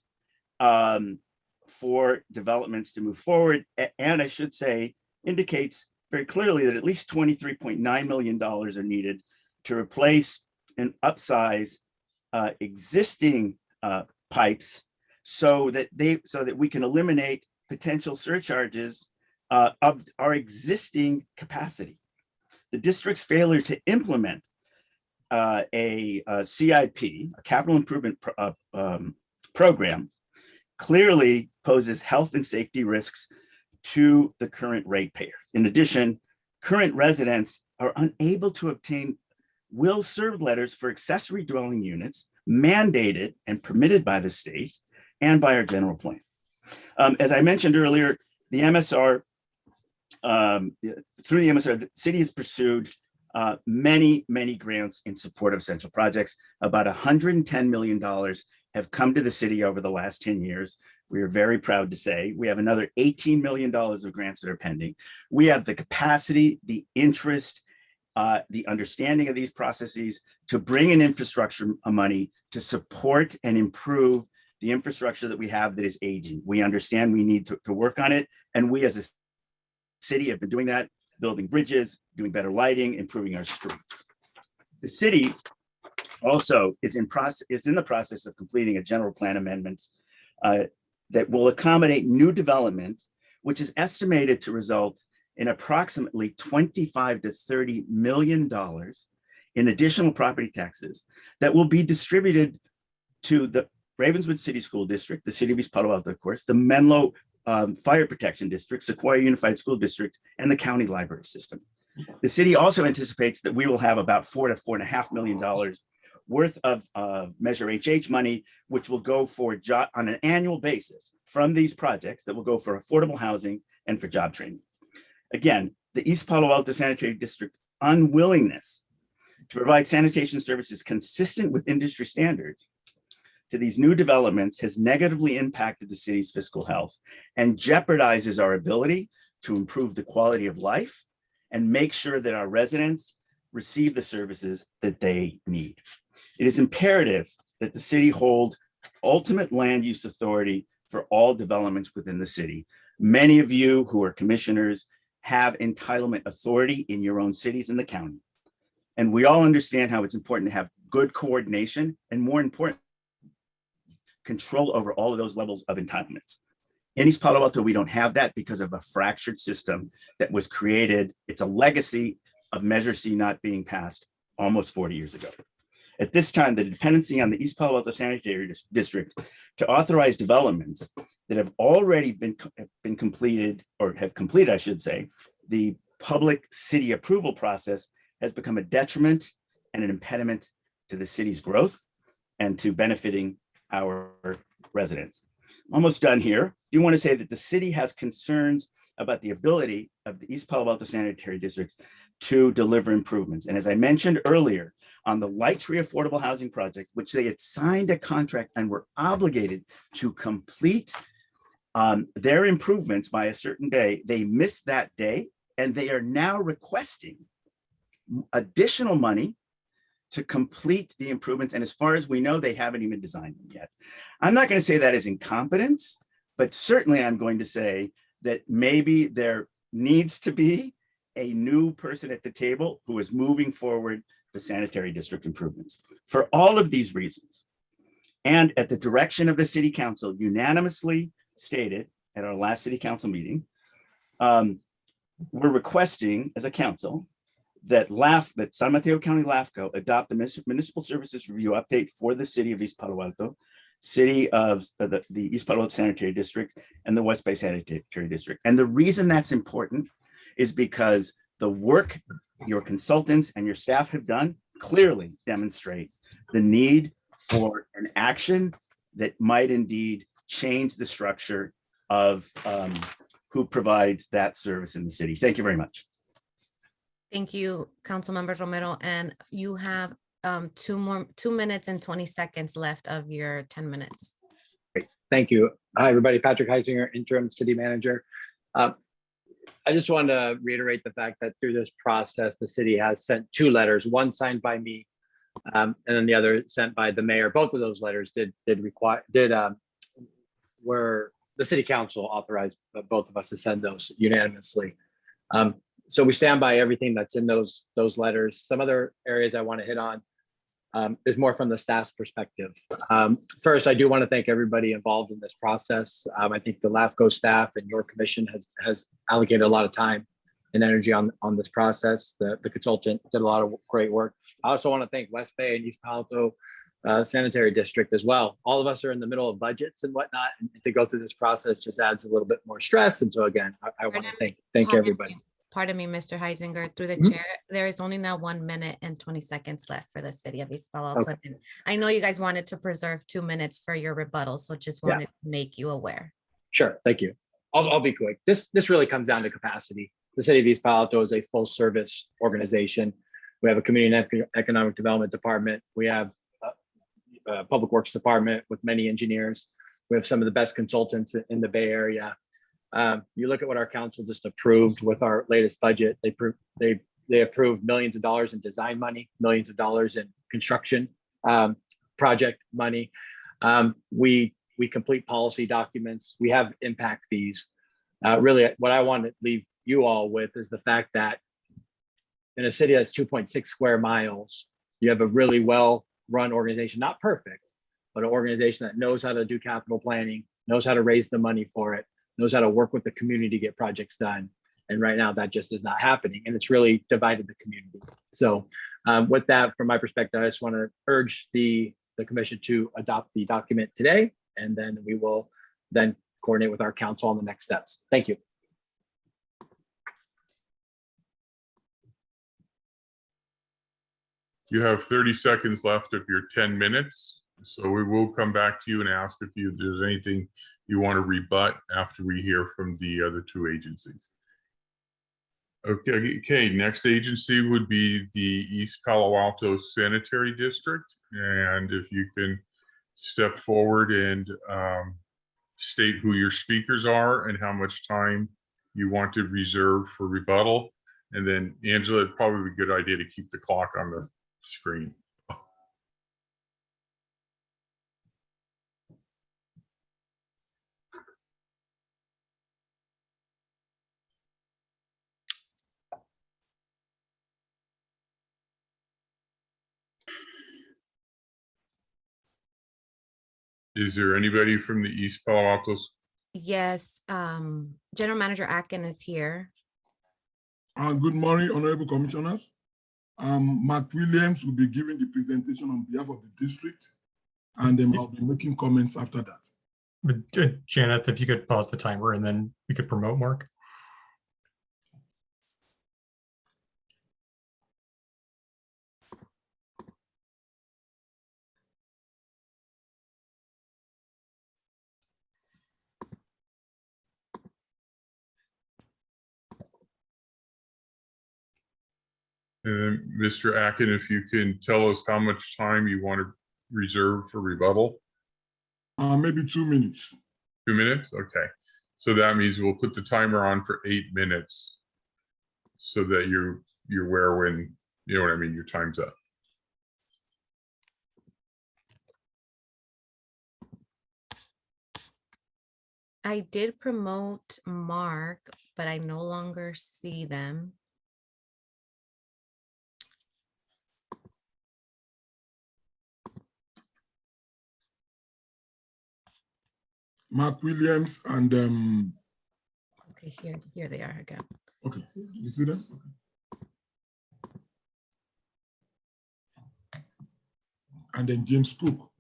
I: for developments to move forward. And I should say, indicates very clearly that at least $23.9 million are needed to replace and upsize existing pipes so that we can eliminate potential surcharges of our existing capacity. The district's failure to implement a CIP, a capital improvement program, clearly poses health and safety risks to the current ratepayers. In addition, current residents are unable to obtain will-serve letters for accessory dwelling units mandated and permitted by the state and by our general plan. As I mentioned earlier, the MSR, through the MSR, the city has pursued many grants in support of essential projects. About $110 million have come to the city over the last 10 years. We are very proud to say we have another $18 million of grants that are pending. We have the capacity, the interest, the understanding of these processes to bring in infrastructure money to support and improve the infrastructure that we have that is aging. We understand we need to work on it. And we as a city have been doing that, building bridges, doing better lighting, improving our streets. The city also is in the process of completing a general plan amendment that will accommodate new development, which is estimated to result in approximately $25 to $30 million in additional property taxes that will be distributed to the Ravenswood City School District, the City of East Palo Alto, of course, the Menlo Fire Protection District, Sequoia Unified School District, and the County Library System. The city also anticipates that we will have about $4 to $4.5 million worth of Measure HH money, which will go for job on an annual basis from these projects that will go for affordable housing and for job training. Again, the East Palo Alto Sanitary District unwillingness to provide sanitation services consistent with industry standards to these new developments has negatively impacted the city's fiscal health and jeopardizes our ability to improve the quality of life and make sure that our residents receive the services that they need. It is imperative that the city hold ultimate land use authority for all developments within the city. Many of you who are commissioners have entitlement authority in your own cities and the county. And we all understand how it's important to have good coordination and, more important, control over all of those levels of entitlements. In East Palo Alto, we don't have that because of a fractured system that was created. It's a legacy of Measure C not being passed almost 40 years ago. At this time, the dependency on the East Palo Alto Sanitary District to authorize developments that have already been completed, or have completed, I should say, the public city approval process has become a detriment and an impediment to the city's growth and to benefiting our residents. Almost done here. I do want to say that the city has concerns about the ability of the East Palo Alto Sanitary District to deliver improvements. And as I mentioned earlier, on the Light Tree Affordable Housing Project, which they had signed a contract and were obligated to complete their improvements by a certain day, they missed that day, and they are now requesting additional money to complete the improvements. And as far as we know, they haven't even designed them yet. I'm not going to say that is incompetence, but certainly I'm going to say that maybe there needs to be a new person at the table who is moving forward the sanitary district improvements. For all of these reasons, and at the direction of the city council unanimously stated at our last city council meeting, we're requesting as a council that San Mateo County LAFCo adopt the municipal services review update for the city of East Palo Alto, city of the East Palo Alto Sanitary District, and the West Bay Sanitary District. And the reason that's important is because the work your consultants and your staff have done clearly demonstrate the need for an action that might indeed change the structure of who provides that service in the city. Thank you very much.
B: Thank you, Councilmember Romero. And you have 2 minutes and 20 seconds left of your 10 minutes.
H: Great. Thank you. Hi, everybody. Patrick Heisinger, interim city manager. I just want to reiterate the fact that through this process, the city has sent 2 letters, one signed by me, and then the other sent by the mayor. Both of those letters were the city council authorized both of us to send those unanimously. So we stand by everything that's in those letters. Some other areas I want to hit on is more from the staff's perspective. First, I do want to thank everybody involved in this process. I think the LAFCo staff and your commission has allocated a lot of time and energy on this process. The consultant did a lot of great work. I also want to thank West Bay and East Palo Sanitary District as well. All of us are in the middle of budgets and whatnot, and to go through this process just adds a little bit more stress. And so again, I want to thank everybody.
B: Pardon me, Mr. Heisinger, through the
C: Mhm.
B: chair, there is only now 1 minute and 20 seconds left for the city of East Palo Alto. And I know you guys wanted to preserve 2 minutes for your rebuttal, so just
H: Yeah.
B: wanted to make you aware.
H: Sure, thank you. I'll be quick. This really comes down to capacity. The city of East Palo Alto is a full service organization. We have a community and economic development department. We have a public works department with many engineers. We have some of the best consultants in the Bay Area. You look at what our council just approved with our latest budget. They approved millions of dollars in design money, millions of dollars in construction project money. We complete policy documents. We have impact fees. Really, what I want to leave you all with is the fact that in a city that's 2.6 square miles, you have a really well-run organization, not perfect, but an organization that knows how to do capital planning, knows how to raise the money for it, knows how to work with the community to get projects done. And right now that just is not happening. And it's really divided the community. So with that, from my perspective, I just want to urge the commission to adopt the document today, and then we will then coordinate with our council on the next steps. Thank you.
A: You have 30 seconds left of your 10 minutes. So we will come back to you and ask if there's anything you want to rebut after we hear from the other two agencies. Okay, next agency would be the East Palo Alto Sanitary District. And if you can step forward and state who your speakers are and how much time you want to reserve for rebuttal. And then Angela, it'd probably be a good idea to keep the clock on the screen. Is there anybody from the East Palo Alto?
B: Yes, General Manager Akin is here.
J: Good morning, Honorable Commissioners. Mark Williams will be giving the presentation on behalf of the district, and then I'll be making comments after that.
F: Janet, if you could pause the timer and then we could promote Mark.
A: And then Mr. Akin, if you can tell us how much time you want to reserve for rebuttal?
J: Maybe 2 minutes.
A: 2 minutes? Okay. So that means we'll put the timer on for 8 minutes so that you're aware when, you know what I mean, your time's up.
B: I did promote Mark, but I no longer see them.
J: Mark Williams and
B: Okay, here they are again.
J: okay, you see them? Okay. And then James Cook.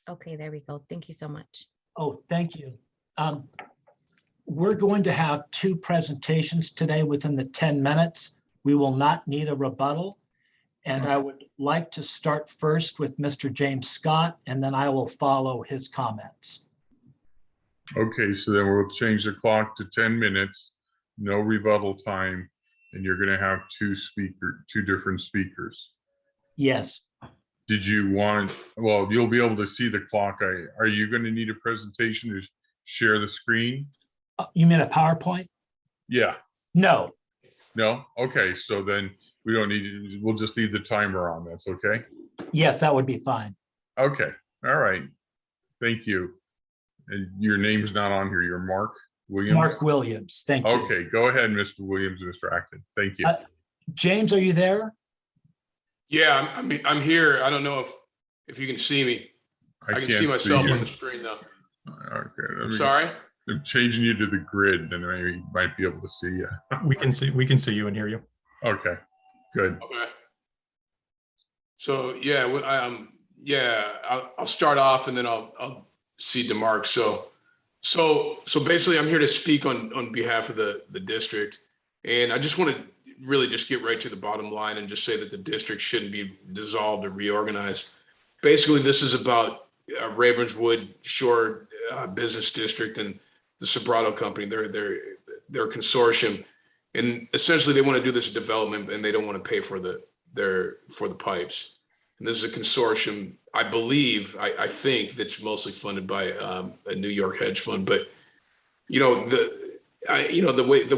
B: Okay, there we go. Thank you so much.
K: Oh, thank you. We're going to have 2 presentations today within the 10 minutes. We will not need a rebuttal. And I would like to start first with Mr. James Scott, and then I will follow his comments.
A: Okay, so then we'll change the clock to 10 minutes, no rebuttal time, and you're going to have two different speakers.
K: Yes.
A: Did you want, well, you'll be able to see the clock. Are you going to need a presentation to share the screen?
K: You mean a PowerPoint?
A: Yeah.
K: No.
A: No? Okay, so then we don't need, we'll just leave the timer on. That's okay?
K: Yes, that would be fine.
A: Okay, all right. Thank you. And your name's not on here. You're Mark Williams?
K: Mark Williams, thank you.
A: Okay, go ahead, Mr. Williams, Mr. Acton. Thank you.
K: James, are you there?
D: Yeah, I'm here. I don't know if you can see me. I can see
A: can't
D: myself
A: you.
D: on the screen though.
A: Okay, let me-
D: Sorry.
A: I'm changing you to the grid, then I might be able to see you.
F: We can see you and hear you.
A: Okay, good.
D: Okay. So yeah, I'll start off and then I'll cede to Mark. So basically, I'm here to speak on behalf of the district, and I just want to really just get right to the bottom line and just say that the district shouldn't be dissolved or reorganized. Basically, this is about Ravenswood Shore Business District and the Sobrato Company. They're a consortium, and essentially they want to do this development and they don't want to pay for the pipes. And this is a consortium, I believe, I think that's mostly funded by a New York hedge fund. But the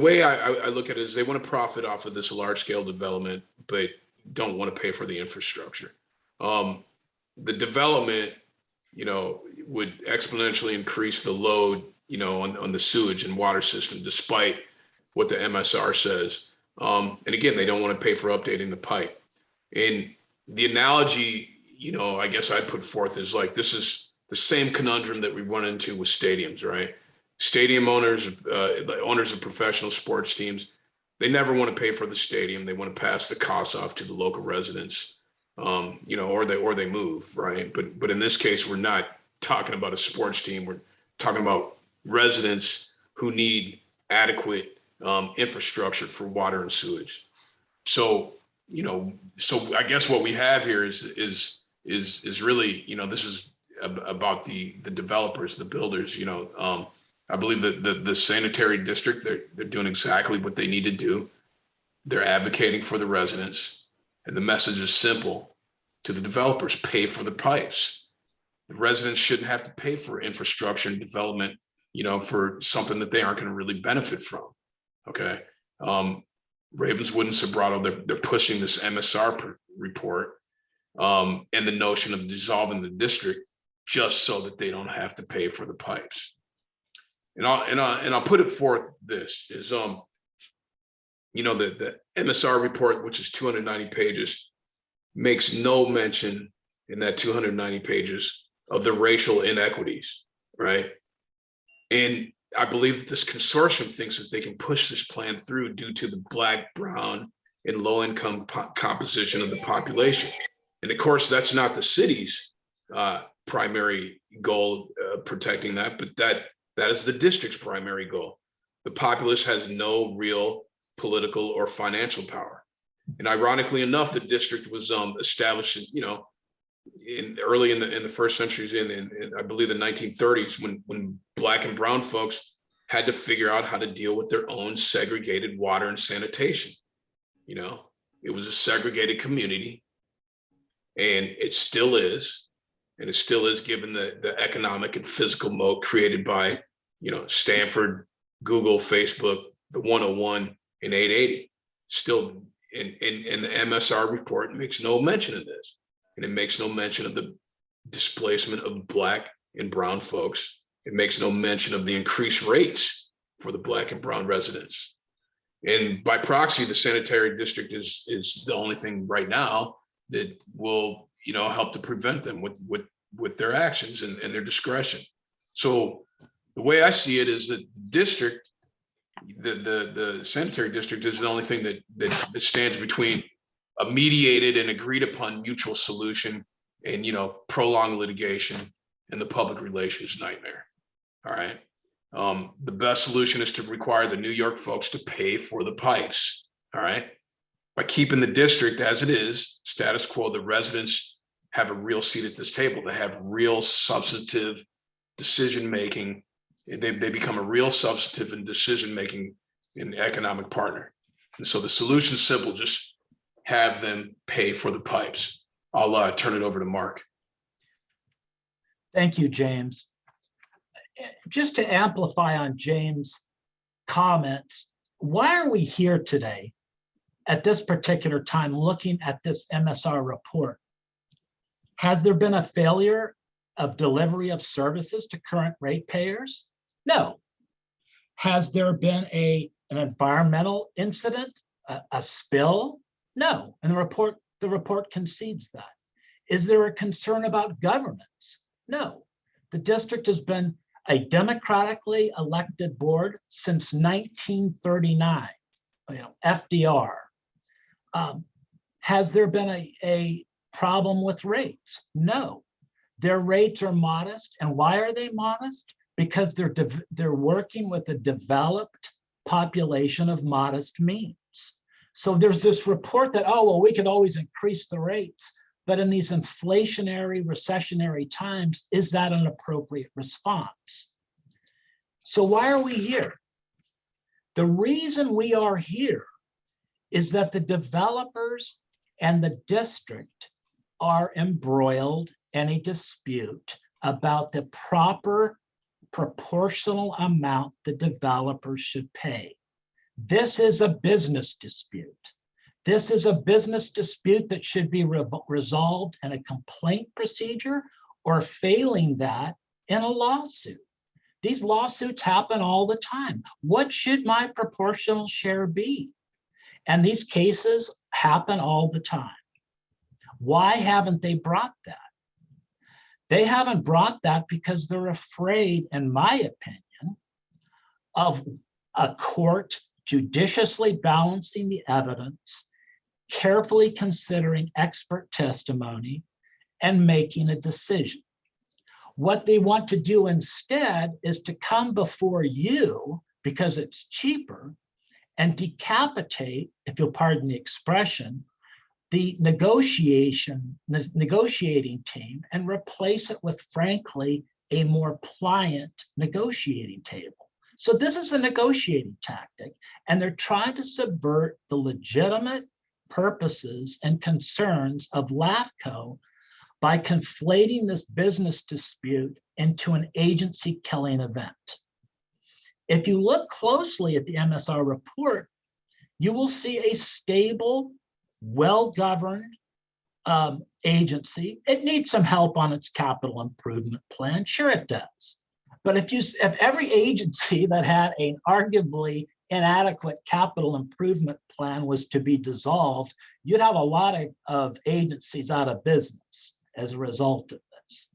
D: way I look at it is they want to profit off of this large scale development, but don't want to pay for the infrastructure. The development, would exponentially increase the load, on the sewage and water system, despite what the MSR says. And again, they don't want to pay for updating the pipe. And the analogy, I guess I'd put forth is like, this is the same conundrum that we run into with stadiums, right? Stadium owners, owners of professional sports teams, they never want to pay for the stadium. They want to pass the costs off to the local residents, or they move, right? But in this case, we're not talking about a sports team. We're talking about residents who need adequate infrastructure for water and sewage. So I guess what we have here is really, this is about the developers, the builders. I believe that the sanitary district, they're doing exactly what they need to do. They're advocating for the residents, and the message is simple to the developers: pay for the pipes. The residents shouldn't have to pay for infrastructure and development, for something that they aren't going to really benefit from. Okay. Ravenswood and Sobrato, they're pushing this MSR report and the notion of dissolving the district just so that they don't have to pay for the pipes. And I'll put it forth. This is the MSR report, which is 290 pages, makes no mention in that 290 pages of the racial inequities, right? And I believe that this consortium thinks that they can push this plan through due to the Black, brown, and low-income composition of the population. And of course, that's not the city's primary goal, protecting that, but that is the district's primary goal. The populace has no real political or financial power. And ironically enough, the district was established, early in the first centuries, in I believe the 1930s, when Black and brown folks had to figure out how to deal with their own segregated water and sanitation. It was a segregated community, and it still is. And it still is, given the economic and physical moat created by, Stanford, Google, Facebook, the 101 and 880. Still, and the MSR report makes no mention of this. And it makes no mention of the displacement of Black and brown folks. It makes no mention of the increased rates for the Black and brown residents. And by proxy, the sanitary district is the only thing right now that will, help to prevent them with their actions and their discretion. So the way I see it is that the district, the sanitary district, is the only thing that stands between a mediated and agreed upon mutual solution and, prolonged litigation and the public relations nightmare. All right. The best solution is to require the New York folks to pay for the pipes. All right. By keeping the district as it is, status quo, the residents have a real seat at this table. They have real substantive decision-making. They become a real substantive and decision-making and economic partner. And so the solution is simple: just have them pay for the pipes. I'll turn it over to Mark.
K: Thank you, James. Just to amplify on James' comments, why are we here today? at this particular time, looking at this MSR report, has there been a failure of delivery of services to current ratepayers? No. Has there been an environmental incident, a spill? No. And the report concedes that. Is there a concern about governance? No. The district has been a democratically elected board since 1939, FDR. Has there been a problem with rates? No. Their rates are modest. And why are they modest? Because they're working with a developed population of modest means. So there's this report that, oh, well, we could always increase the rates. But in these inflationary, recessionary times, is that an appropriate response? So why are we here? The reason we are here is that the developers and the district are embroiled in a dispute about the proper proportional amount the developers should pay. This is a business dispute. This is a business dispute that should be resolved in a complaint procedure, or failing that, in a lawsuit. These lawsuits happen all the time. What should my proportional share be? And these cases happen all the time. Why haven't they brought that? They haven't brought that because they're afraid, in my opinion, of a court judiciously balancing the evidence, carefully considering expert testimony, and making a decision. What they want to do instead is to come before you, because it's cheaper, and decapitate, if you'll pardon the expression, the negotiating team and replace it with, frankly, a more pliant negotiating table. So this is a negotiating tactic, and they're trying to subvert the legitimate purposes and concerns of LAFCo by conflating this business dispute into an agency killing event. If you look closely at the MSR report, you will see a stable, well-governed agency. It needs some help on its capital improvement plan. Sure it does. But if every agency that had an arguably inadequate capital improvement plan was to be dissolved, you'd have a lot of agencies out of business as a result of this.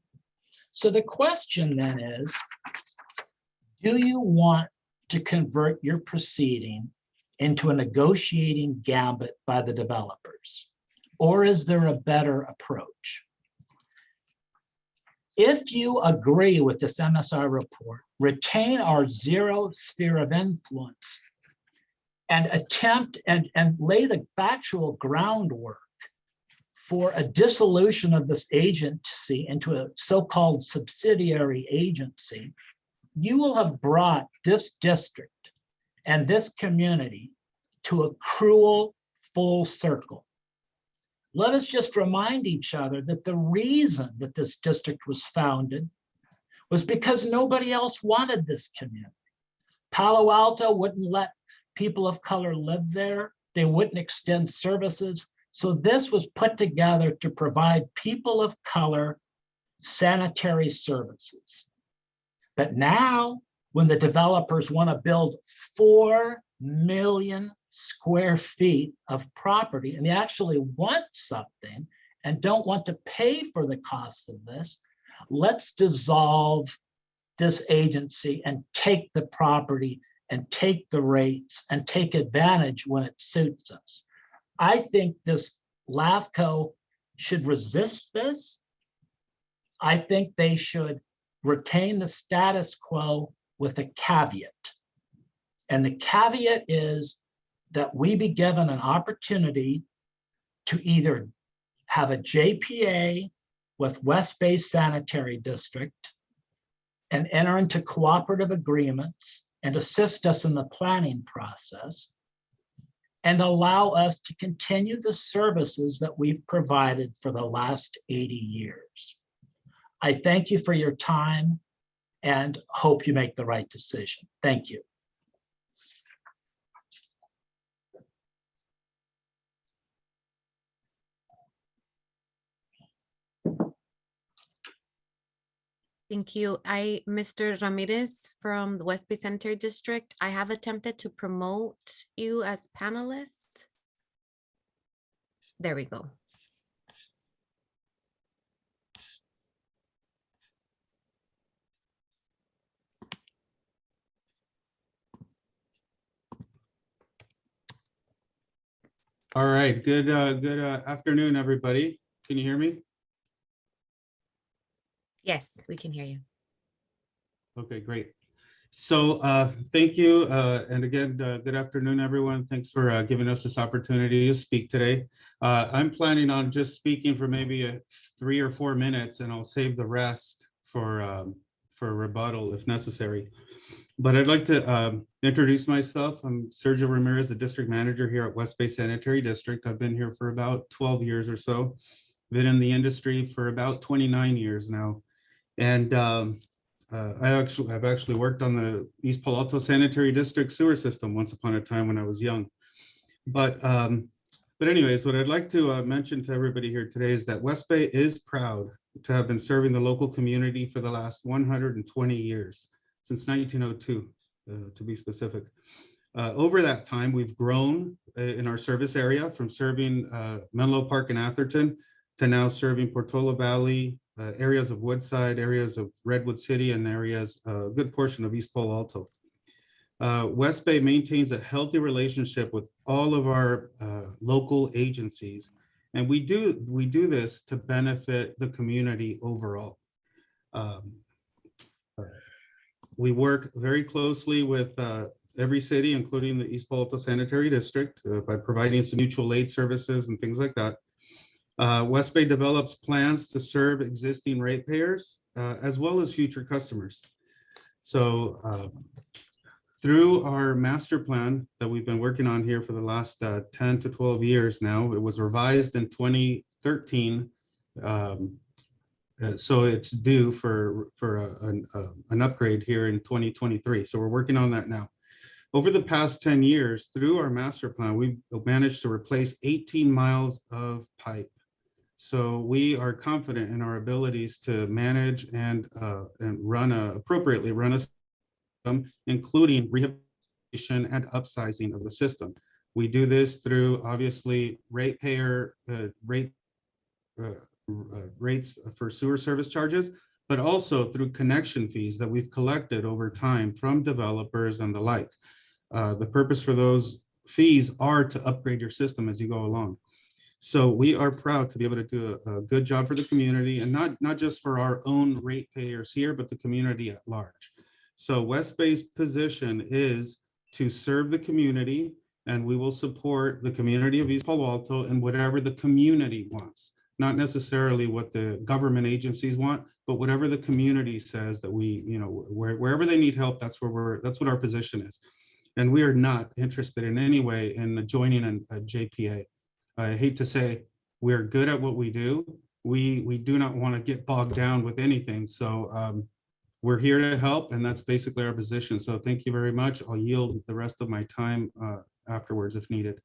K: So the question then is, do you want to convert your proceeding into a negotiating gambit by the developers? Or is there a better approach? If you agree with this MSR report, retain our zero sphere of influence and attempt and lay the factual groundwork for a dissolution of this agency into a so-called subsidiary agency, you will have brought this district and this community to a cruel full circle. Let us just remind each other that the reason that this district was founded was because nobody else wanted this community. Palo Alto wouldn't let people of color live there. They wouldn't extend services. So this was put together to provide people of color sanitary services. But now, when the developers want to build 4 million square feet of property, and they actually want something and don't want to pay for the costs of this, let's dissolve this agency and take the property and take the rates and take advantage when it suits us. I think this LAFCo should resist this. I think they should retain the status quo with a caveat. And the caveat is that we be given an opportunity to either have a JPA with West Bay Sanitary District and enter into cooperative agreements and assist us in the planning process, and allow us to continue the services that we've provided for the last 80 years. I thank you for your time and hope you make the right decision. Thank you.
B: Thank you. Mr. Ramirez from the West Bay Sanitary District, I have attempted to promote you as panelist. There we go.
L: All right, good afternoon, everybody. Can you hear me?
B: Yes, we can hear you.
L: Okay, great. So thank you. And again, good afternoon, everyone. Thanks for giving us this opportunity to speak today. I'm planning on just speaking for maybe 3 or 4 minutes, and I'll save the rest for rebuttal if necessary. But I'd like to introduce myself. I'm Sergio Ramirez, the district manager here at West Bay Sanitary District. I've been here for about 12 years or so. Been in the industry for about 29 years now. And I've actually worked on the East Palo Alto Sanitary District sewer system once upon a time when I was young. But anyways, what I'd like to mention to everybody here today is that West Bay is proud to have been serving the local community for the last 120 years. Since 1902, to be specific. Over that time, we've grown in our service area from serving Menlo Park and Atherton to now serving Portola Valley, areas of Woodside, areas of Redwood City, and areas, a good portion of East Palo Alto. West Bay maintains a healthy relationship with all of our local agencies, and we do this to benefit the community overall. We work very closely with every city, including the East Palo Alto Sanitary District, by providing some mutual aid services and things like that. West Bay develops plans to serve existing ratepayers as well as future customers. So through our master plan that we've been working on here for the last 10 to 12 years now, it was revised in 2013. So it's due for an upgrade here in 2023. So we're working on that now. Over the past 10 years, through our master plan, we've managed to replace 18 miles of pipe. So we are confident in our abilities to manage and appropriately run a system, including rehabilitation and upsizing of the system. We do this through obviously ratepayer rates for sewer service charges, but also through connection fees that we've collected over time from developers and the like. The purpose for those fees are to upgrade your system as you go along. So we are proud to be able to do a good job for the community, and not just for our own ratepayers here, but the community at large. So West Bay's position is to serve the community, and we will support the community of East Palo Alto and whatever the community wants. Not necessarily what the government agencies want, but whatever the community says that we, wherever they need help, that's what our position is. And we are not interested in any way in joining a JPA. I hate to say we're good at what we do. We do not want to get bogged down with anything. So we're here to help, and that's basically our position. So thank you very much. I'll yield the rest of my time afterwards if needed.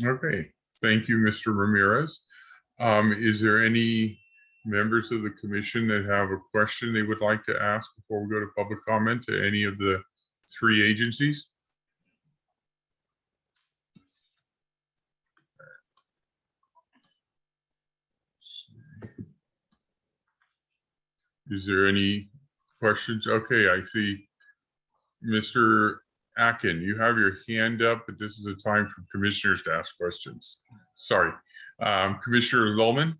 A: Okay, thank you, Mr. Ramirez. Is there any members of the commission that have a question they would like to ask before we go to public comment to any of the 3 agencies? Is there any questions? Okay, I see Mr. Akin, you have your hand up, but this is a time for commissioners to ask questions. Sorry. Commissioner Lohman?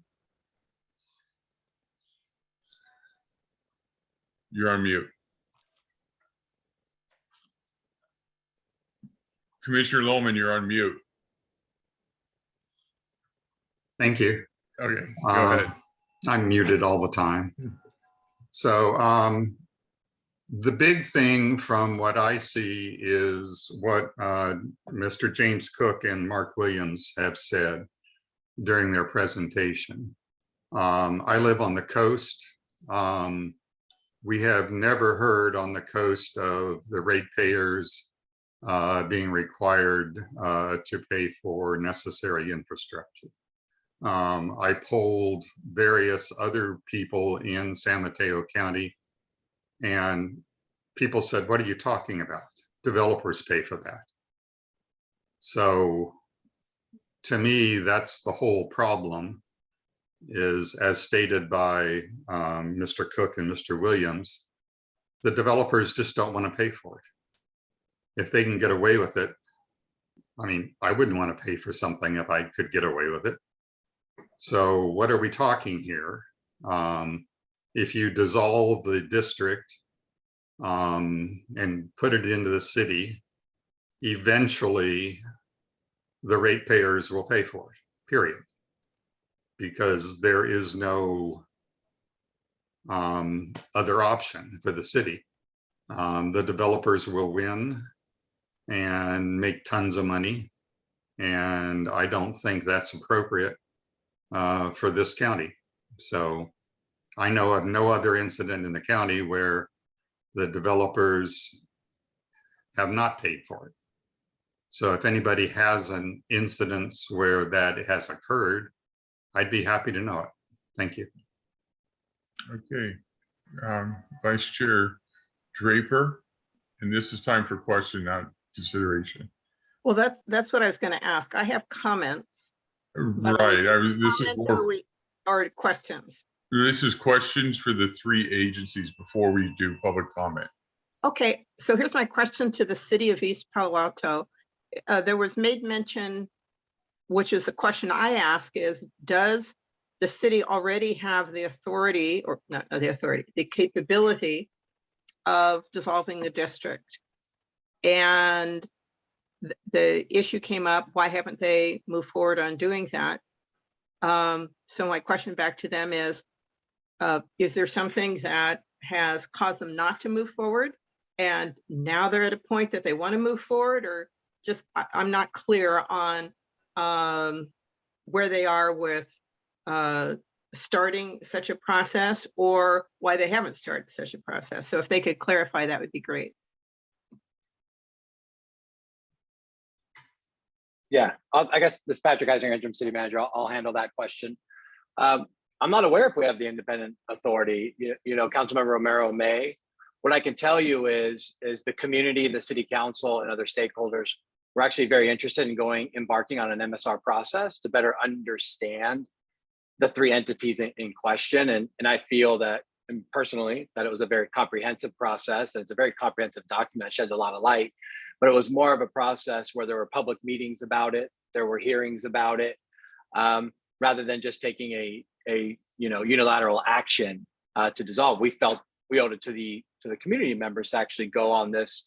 A: You're on mute. Commissioner Lohman, you're on mute.
M: Thank you.
A: Okay, go ahead.
M: I'm muted all the time. So the big thing from what I see is what Mr. James Cook and Mark Williams have said during their presentation. I live on the coast. We have never heard on the coast of the ratepayers being required to pay for necessary infrastructure. I polled various other people in San Mateo County, and people said, what are you talking about? Developers pay for that. So to me, that's the whole problem, is as stated by Mr. Cook and Mr. Williams, the developers just don't want to pay for it. If they can get away with it, I mean, I wouldn't want to pay for something if I could get away with it. So what are we talking here? If you dissolve the district and put it into the city, eventually the ratepayers will pay for it, period. Because there is no other option for the city. The developers will win and make tons of money. And I don't think that's appropriate for this county. So I know of no other incident in the county where the developers have not paid for it. So if anybody has an incidence where that has occurred, I'd be happy to know it. Thank you.
A: Okay, Vice Chair Draper, and this is time for question, not consideration.
E: Well, that's what I was going to ask. I have comments. but are we
A: Right, this is
E: comments or
A: more,
E: or questions.
A: this is questions for the three agencies before we do public comment.
E: Okay, so here's my question to the city of East Palo Alto. There was made mention, which is the question I ask is, does the city already have the authority, or not the authority, the capability of dissolving the district? And the issue came up, why haven't they moved forward on doing that? So my question back to them is there something that has caused them not to move forward? And now they're at a point that they want to move forward, or just, I'm not clear on where they are with starting such a process, or why they haven't started such a process. So if they could clarify, that would be great.
H: Yeah, I guess this is Patrick Eisinger, interim city manager. I'll handle that question. I'm not aware if we have the independent authority. You know, Councilmember Romero may. What I can tell you is the community, the city council, and other stakeholders were actually very interested in embarking on an MSR process to better understand the three entities in question. And I feel that, and personally, that it was a very comprehensive process, and it's a very comprehensive document that sheds a lot of light. But it was more of a process where there were public meetings about it, there were hearings about it, rather than just taking a unilateral action to dissolve. We felt we owed it to the community members to actually go on this,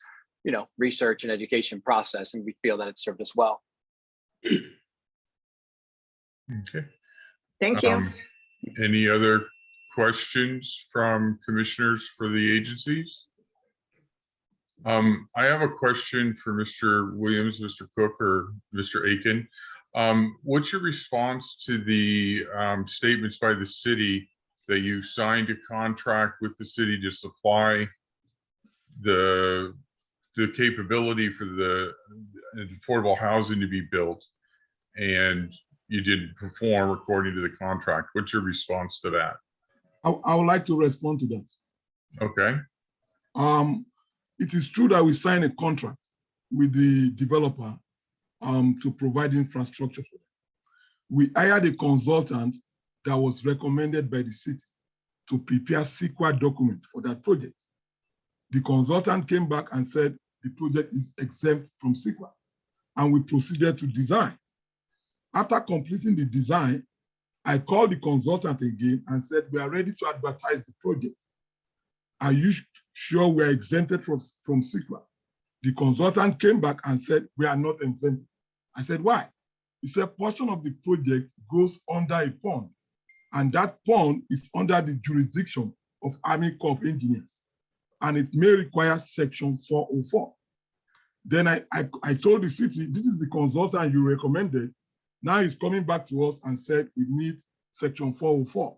H: research and education process, and we feel that it served us well.
A: Okay.
E: Thank you.
A: Any other questions from commissioners for the agencies? I have a question for Mr. Williams, Mr. Cook, or Mr. Aiken. What's your response to the statements by the city that you signed a contract with the city to supply the capability for the affordable housing to be built, and you didn't perform according to the contract? What's your response to that?
J: I would like to respond to that.
A: Okay.
J: It is true that we signed a contract with the developer to provide infrastructure for them. We hired a consultant that was recommended by the city to prepare CEQA document for that project. The consultant came back and said the project is exempt from CEQA, and we proceeded to design. After completing the design, I called the consultant again and said, we are ready to advertise the project. Are you sure we are exempted from CEQA? The consultant came back and said, we are not exempted. I said, why? He said, portion of the project goes under a pond, and that pond is under the jurisdiction of Army Corps of Engineers, and it may require Section 404. Then I told the city, this is the consultant you recommended. Now he's coming back to us and said we need Section 404.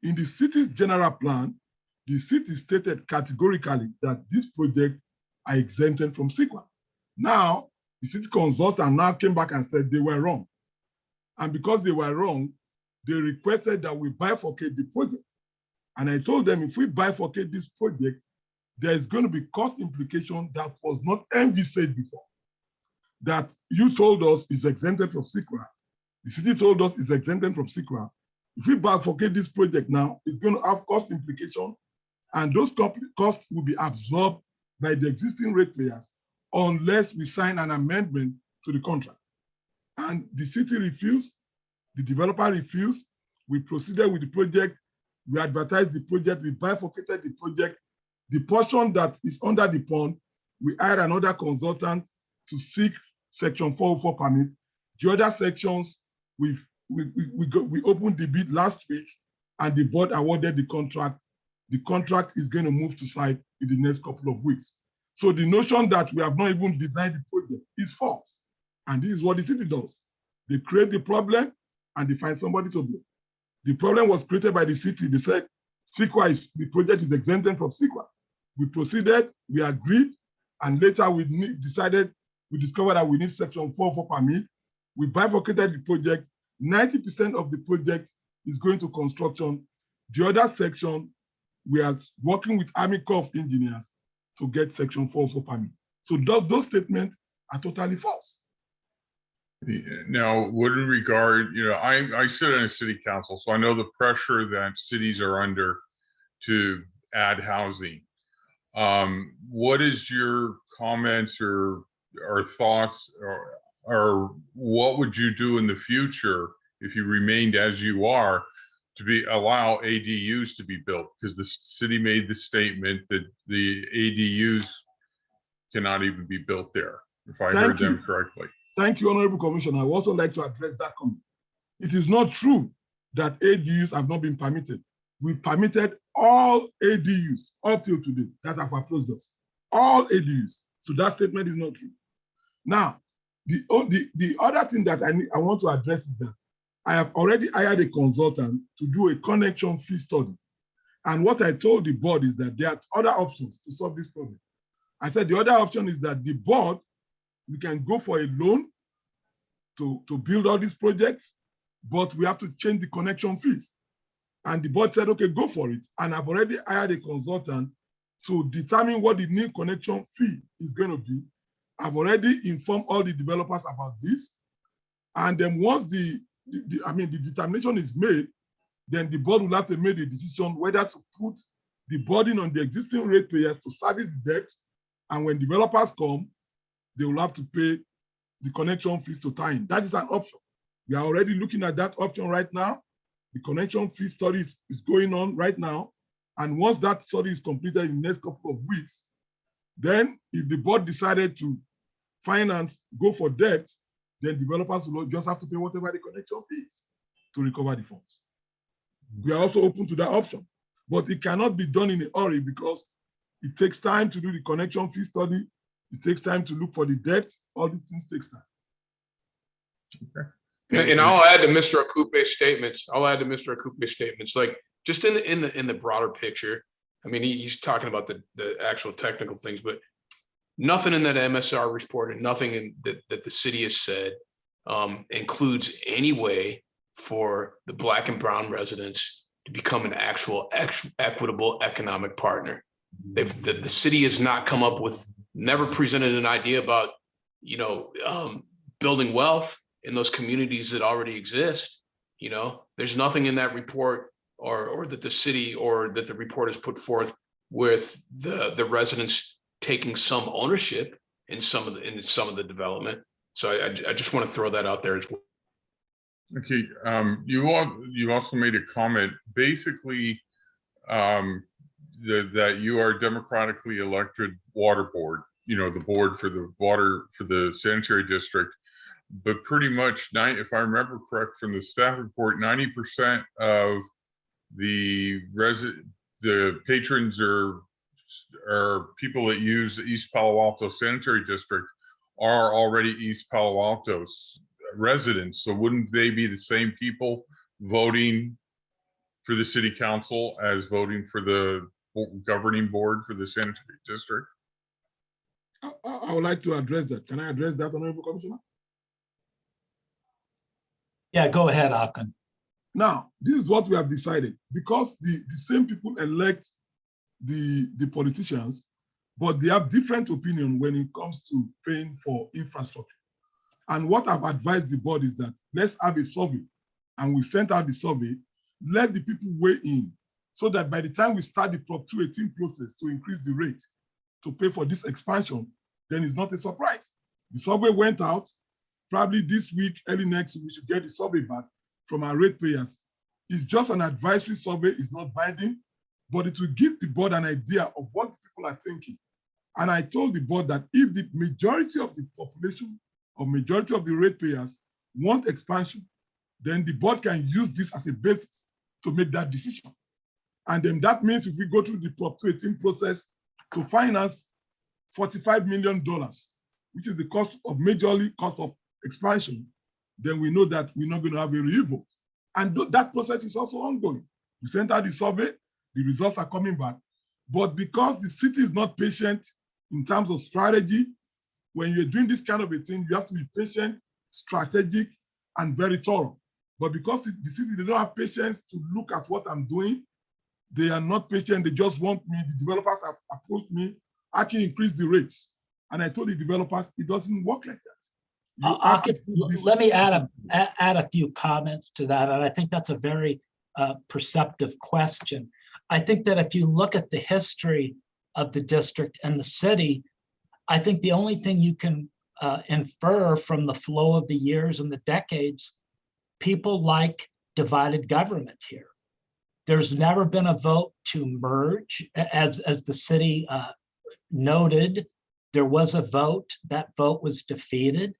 J: In the city's general plan, the city stated categorically that these projects are exempted from CEQA. Now, the city consultant now came back and said they were wrong. And because they were wrong, they requested that we bifurcate the project. And I told them, if we bifurcate this project, there is going to be cost implication that was not envisaged before. That you told us is exempted from SEQRA. The city told us is exempted from SEQRA. If we bifurcate this project now, it's going to have cost implication, and those costs will be absorbed by the existing ratepayers unless we sign an amendment to the contract. And the city refused, the developer refused. We proceeded with the project. We advertised the project. We bifurcated the project. The portion that is under the pond, we hired another consultant to seek Section 404 permit. The other sections, we opened the bid last week, and the board awarded the contract. The contract is going to move to site in the next couple of weeks. So the notion that we have not even designed the project is false. And this is what the city does. They create the problem and they find somebody to blame. The problem was created by the city. They said, SEQRA the project is exempted from SEQRA. We proceeded, we agreed, and later we discovered that we need Section 404 permit. We bifurcated the project. 90% of the project is going to construction. The other section, we are working with Army Corps of Engineers to get Section 404 permit. So those statements are totally false.
A: Now, what in regard, I sit on a city council, so I know the pressure that cities are under to add housing. What is your comments or thoughts, or what would you do in the future if you remained as you are to allow ADUs to be built? Because the city made the statement that the ADUs cannot even be built there, if I heard them correctly.
J: Thank you, Honorable Commissioner. I would also like to address that comment. It is not true that ADUs have not been permitted. We permitted all ADUs up till today that have approached us. All ADUs. So that statement is not true. Now, the other thing that I want to address is that I have already hired a consultant to do a connection fee study. And what I told the board is that there are other options to solve this problem. I said the other option is that the board, we can go for a loan to build all these projects, but we have to change the connection fees. And the board said, okay, go for it. And I've already hired a consultant to determine what the new connection fee is going to be. I've already informed all the developers about this. And then once the determination is made, then the board will have to make a decision whether to put the burden on the existing ratepayers to service the debt. And when developers come, they will have to pay the connection fees to time. That is an option. We are already looking at that option right now. The connection fee study is going on right now. And once that study is completed in the next couple of weeks, then if the board decided to go for debt, then developers will just have to pay whatever the connection fees to recover the funds. We are also open to that option, but it cannot be done in a hurry because it takes time to do the connection fee study. It takes time to look for the debt. All these things takes time.
A: Okay.
D: And I'll add to Mr. Akupe's statements. Like just in the broader picture. I mean, he's talking about the actual technical things, but nothing in that MSR report and nothing that the city has said includes any way for the Black and brown residents to become an actual equitable economic partner. The city has not come up with, never presented an idea about, building wealth in those communities that already exist. There's nothing in that report or that the city or that the report has put forth with the residents taking some ownership in some of the development. So I just want to throw that out there as well.
A: Okay, you also made a comment, basically, that you are democratically elected water board, the board for the water for the sanitary district, but pretty much if I remember correct from the staff report, 90% of the patrons or people that use the East Palo Alto Sanitary District are already East Palo Alto's residents. So wouldn't they be the same people voting for the city council as voting for the governing board for the sanitary district?
J: I would like to address that. Can I address that, Honorable Commissioner?
K: Yeah, go ahead, Akon.
J: Now, this is what we have decided, because the same people elect the politicians, but they have different opinion when it comes to paying for infrastructure. And what I've advised the board is that let's have a survey, and we've sent out the survey, let the people weigh in, so that by the time we start the Prop 218 process to increase the rate to pay for this expansion, then it's not a surprise. The survey went out, probably this week, early next week, we should get the survey back from our ratepayers. It's just an advisory survey, it's not binding, but it will give the board an idea of what people are thinking. And I told the board that if the majority of the population or majority of the ratepayers want expansion, then the board can use this as a basis to make that decision. And then that means if we go through the Prop 218 process to finance $45 million, which is the cost of majorly cost of expansion, then we know that we're not going to have a re-vote. And that process is also ongoing. We sent out the survey, the results are coming back. But because the city is not patient in terms of strategy, when you're doing this kind of a thing, you have to be patient, strategic, and very thorough. But because the city, they don't have patience to look at what I'm doing, they are not patient, they just want me, the developers have approached me, I can increase the rates. And I told the developers, it doesn't work like that.
K: Let me add a few comments to that, and I think that's a very perceptive question. I think that if you look at the history of the district and the city, I think the only thing you can infer from the flow of the years and the decades, people like divided government here. There's never been a vote to merge, as the city noted. There was a vote, that vote was defeated.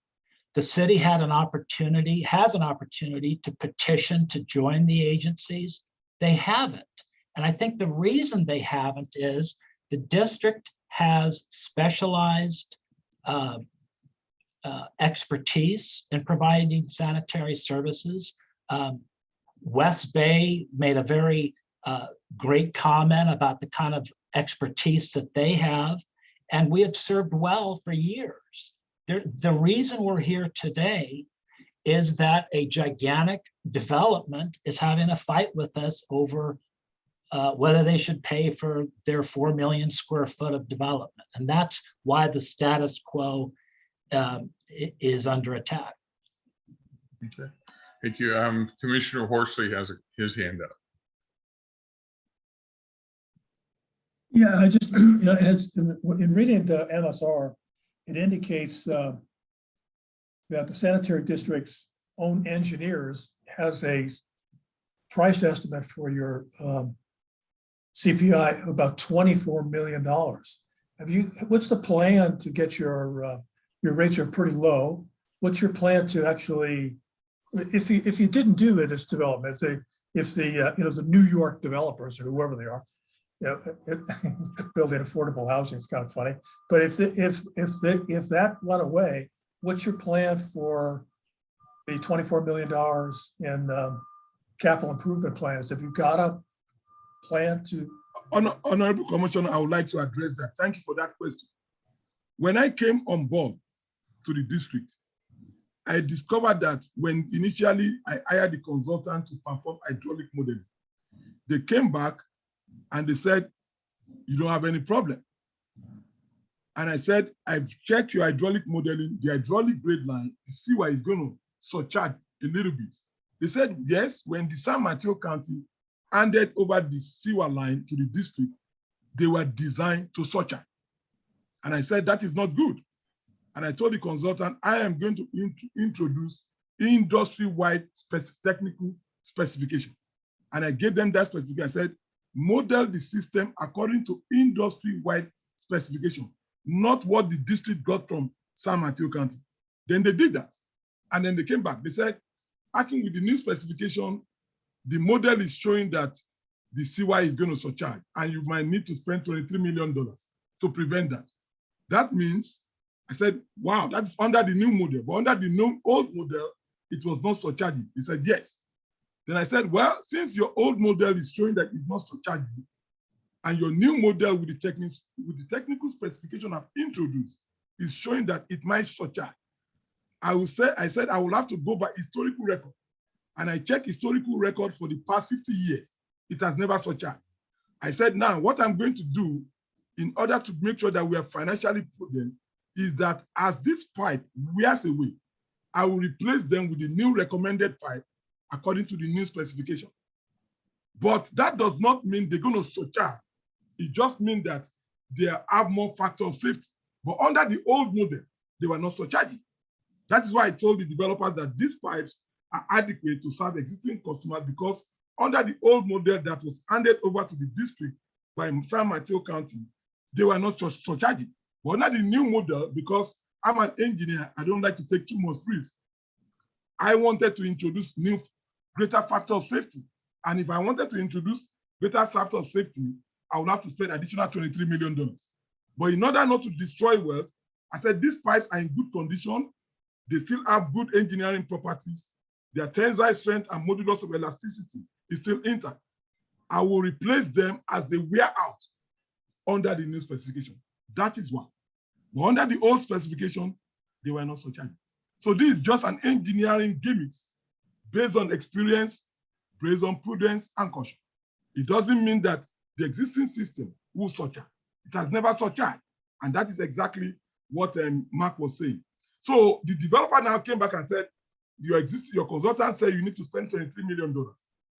K: The city had an opportunity, has an opportunity to petition to join the agencies. They haven't. And I think the reason they haven't is the district has specialized expertise in providing sanitary services. West Bay made a very great comment about the kind of expertise that they have, and we have served well for years. The reason we're here today is that a gigantic development is having a fight with us over whether they should pay for their 4 million square foot of development. And that's why the status quo is under attack.
A: Okay, thank you. Commissioner Horsley has his hand up.
C: Yeah, I just, in reading the MSR, it indicates that the sanitary district's own engineers has a price estimate for your CPI of about $24 million. What's the plan to get your rates are pretty low? What's your plan to actually, if you didn't do this development, if the New York developers or whoever they are, building affordable housing is kind of funny. But if that went away, what's your plan for the $24 million in capital improvement plans? Have you got a plan to?
J: Honorable Commissioner, I would like to address that. Thank you for that question. When I came on board to the district, I discovered that when initially I hired the consultant to perform hydraulic modeling, they came back and they said, you don't have any problem. And I said, I've checked your hydraulic modeling, the hydraulic grade line, the seaway is going to surcharge a little bit. They said, yes, when the San Mateo County handed over the sewer line to the district, they were designed to surcharge. And I said, that is not good. And I told the consultant, I am going to introduce industry-wide technical specification. And I gave them that specification. I said, model the system according to industry-wide specification, not what the district got from San Mateo County. Then they did that. And then they came back. They said, acting with the new specification, the model is showing that the CY is going to surcharge, and you might need to spend $23 million to prevent that. That means, I said, wow, that's under the new model. But under the new old model, it was not surcharging. He said, yes. Then I said, well, since your old model is showing that it's not surcharging, and your new model with the technical specification I've introduced is showing that it might surcharge, I said I will have to go by historical record and I check historical record for the past 50 years. It has never surcharged. I said, now what I'm going to do in order to make sure that we are financially prudent is that as this pipe wears away, I will replace them with the new recommended pipe according to the new specification. But that does not mean they're going to surcharge. It just means that they have more factor of safety. But under the old model, they were not surcharging. That is why I told the developers that these pipes are adequate to serve existing customers, because under the old model that was handed over to the district by San Mateo County, they were not just surcharging. But under the new model, because I'm an engineer, I don't like to take too much risk. I wanted to introduce new greater factor of safety. And if I wanted to introduce greater factor of safety, I would have to spend additional $23 million. But in order not to destroy wealth, I said these pipes are in good condition. They still have good engineering properties. Their tensile strength and modulus of elasticity is still intact. I will replace them as they wear out under the new specification. That is one. But under the old specification, they were not surcharged. So this is just an engineering gimmicks based on experience, based on prudence and caution. It doesn't mean that the existing system will surcharge. It has never surcharged. And that is exactly what Mark was saying. So the developer now came back and said, your consultant said you need to spend $23 million.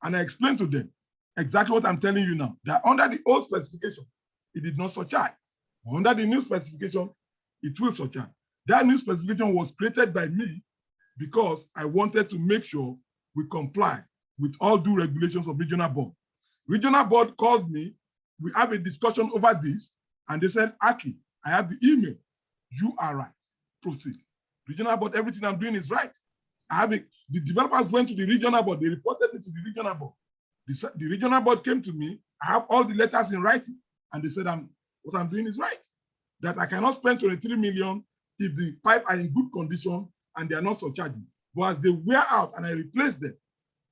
J: And I explained to them exactly what I'm telling you now, that under the old specification, it did not surcharge. Under the new specification, it will surcharge. That new specification was created by me because I wanted to make sure we comply with all due regulations of regional board. Regional board called me, we have a discussion over this, and they said, Aki, I have the email. You are right, proceed. Regional board, everything I'm doing is right. The developers went to the regional board, they reported it to the regional board. The regional board came to me, I have all the letters in writing, and they said, what I'm doing is right. That I cannot spend 23 million if the pipe are in good condition and they are not surcharging. But as they wear out and I replace them,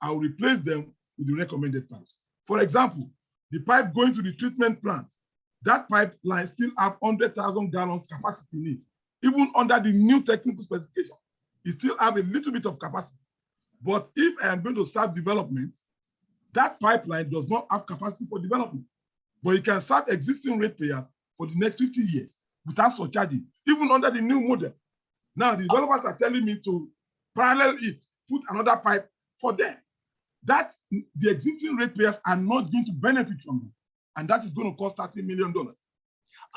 J: I will replace them with the recommended pipes. For example, the pipe going to the treatment plant, that pipeline still have 100,000 gallons capacity in it. Even under the new technical specification, it still have a little bit of capacity. But if I am going to serve development, that pipeline does not have capacity for development. But it can serve existing ratepayers for the next 50 years without surcharging, even under the new model. Now, the developers are telling me to parallel it, put another pipe for them. That the existing ratepayers are not going to benefit from it. And that is going to cost $30 million.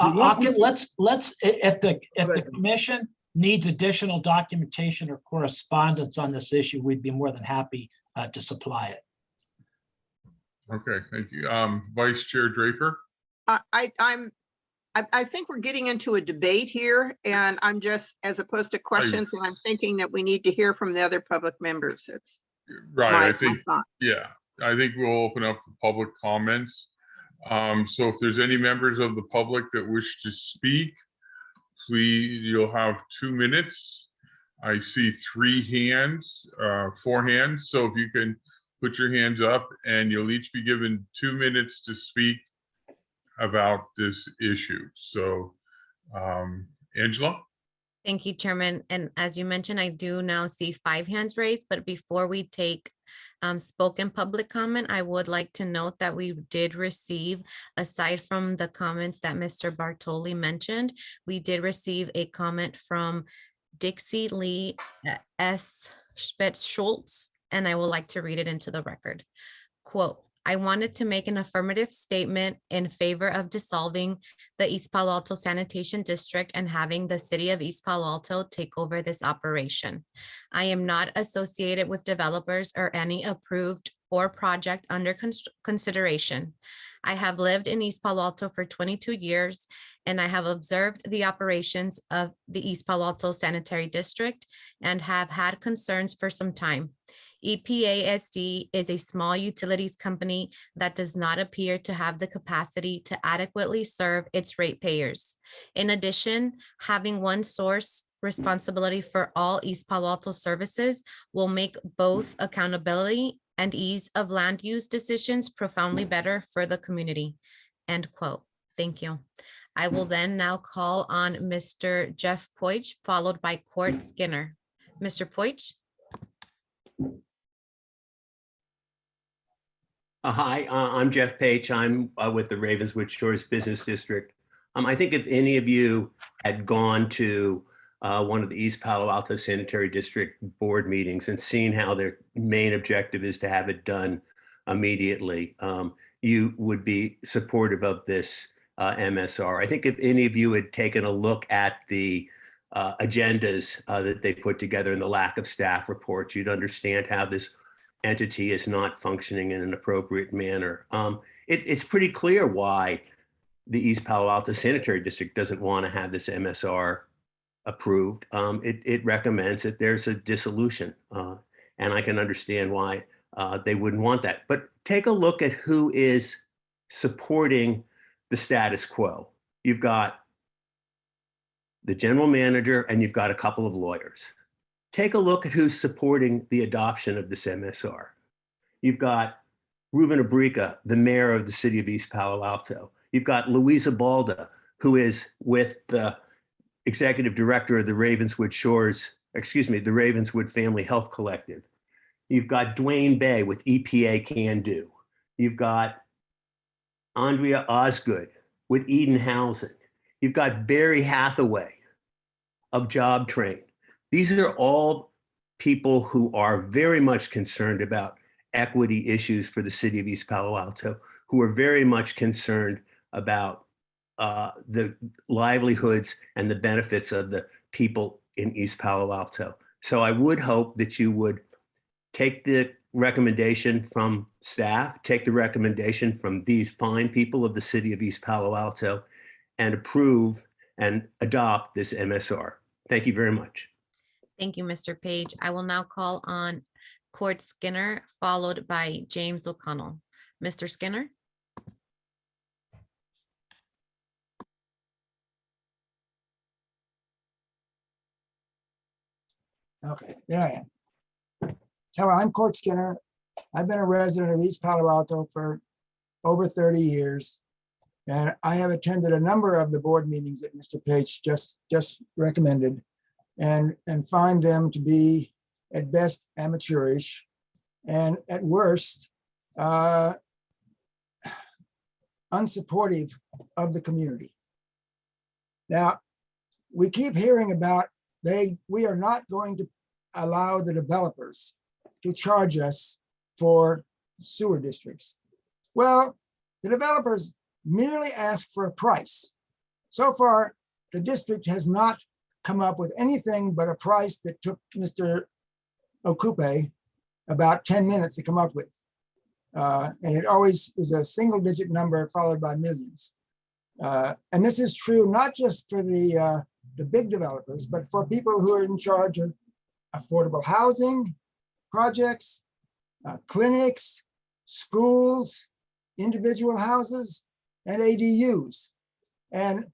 K: If the commission needs additional documentation or correspondence on this issue, we'd be more than happy to supply it.
A: Okay, thank you. Vice Chair Draper.
E: I think we're getting into a debate here, and I'm just, as opposed to questions, and I'm thinking that we need to hear from the other public members. It's
A: right. I think we'll open up the public comments. So if there's any members of the public that wish to speak, please, you'll have 2 minutes. I see 4 hands. So if you can put your hands up, and you'll each be given 2 minutes to speak about this issue. So Angela?
B: Thank you, Chairman. And as you mentioned, I do now see 5 hands raised, but before we take spoken public comment, I would like to note that we did receive, aside from the comments that Mr. Bartoli mentioned, we did receive a comment from Dixie Lee S. Spitz-Schultz, and I would like to read it into the record. Quote, I wanted to make an affirmative statement in favor of dissolving the East Palo Alto Sanitation District and having the city of East Palo Alto take over this operation. I am not associated with developers or any approved or project under consideration. I have lived in East Palo Alto for 22 years, and I have observed the operations of the East Palo Alto Sanitary District and have had concerns for some time. EPASD is a small utilities company that does not appear to have the capacity to adequately serve its ratepayers. In addition, having one source responsibility for all East Palo Alto services will make both accountability and ease of land use decisions profoundly better for the community. End quote. Thank you. I will then now call on Mr. Jeff Poich, followed by Court Skinner. Mr. Poich.
N: Hi, I'm Jeff Page. I'm with the Ravenswood Shores Business District. I think if any of you had gone to one of the East Palo Alto Sanitary District board meetings and seen how their main objective is to have it done immediately, you would be supportive of this MSR. I think if any of you had taken a look at the agendas that they put together and the lack of staff reports, you'd understand how this entity is not functioning in an appropriate manner. It's pretty clear why the East Palo Alto Sanitary District doesn't want to have this MSR approved. It recommends that there's a dissolution, and I can understand why they wouldn't want that. But take a look at who is supporting the status quo. You've got the general manager and you've got a couple of lawyers. Take a look at who's supporting the adoption of this MSR. You've got Ruben Abrica, the mayor of the city of East Palo Alto. You've got Louisa Balda, who is with the executive director of the Ravenswood Family Health Collective. You've got Dwayne Bay with EPA Can Do. You've got Andrea Osgood with Eden Housing. You've got Barry Hathaway of Job Train. These are all people who are very much concerned about equity issues for the city of East Palo Alto, who are very much concerned about the livelihoods and the benefits of the people in East Palo Alto. So I would hope that you would take the recommendation from staff, take the recommendation from these fine people of the city of East Palo Alto, and approve and adopt this MSR. Thank you very much.
B: Thank you, Mr. Page. I will now call on Cord Skinner, followed by James O'Connell. Mr. Skinner?
O: Okay, there I am. Hello, I'm Cord Skinner. I've been a resident of East Palo Alto for over 30 years. And I have attended a number of the board meetings that Mr. Page just recommended and find them to be at best amateurish and at worst unsupportive of the community. Now, we keep hearing about we are not going to allow the developers to charge us for sewer districts. Well, the developers merely ask for a price. So far, the district has not come up with anything but a price that took Mr. Okupe about 10 minutes to come up with. And it always is a single-digit number followed by millions. And this is true not just for the big developers, but for people who are in charge of affordable housing projects, clinics, schools, individual houses, and ADUs. And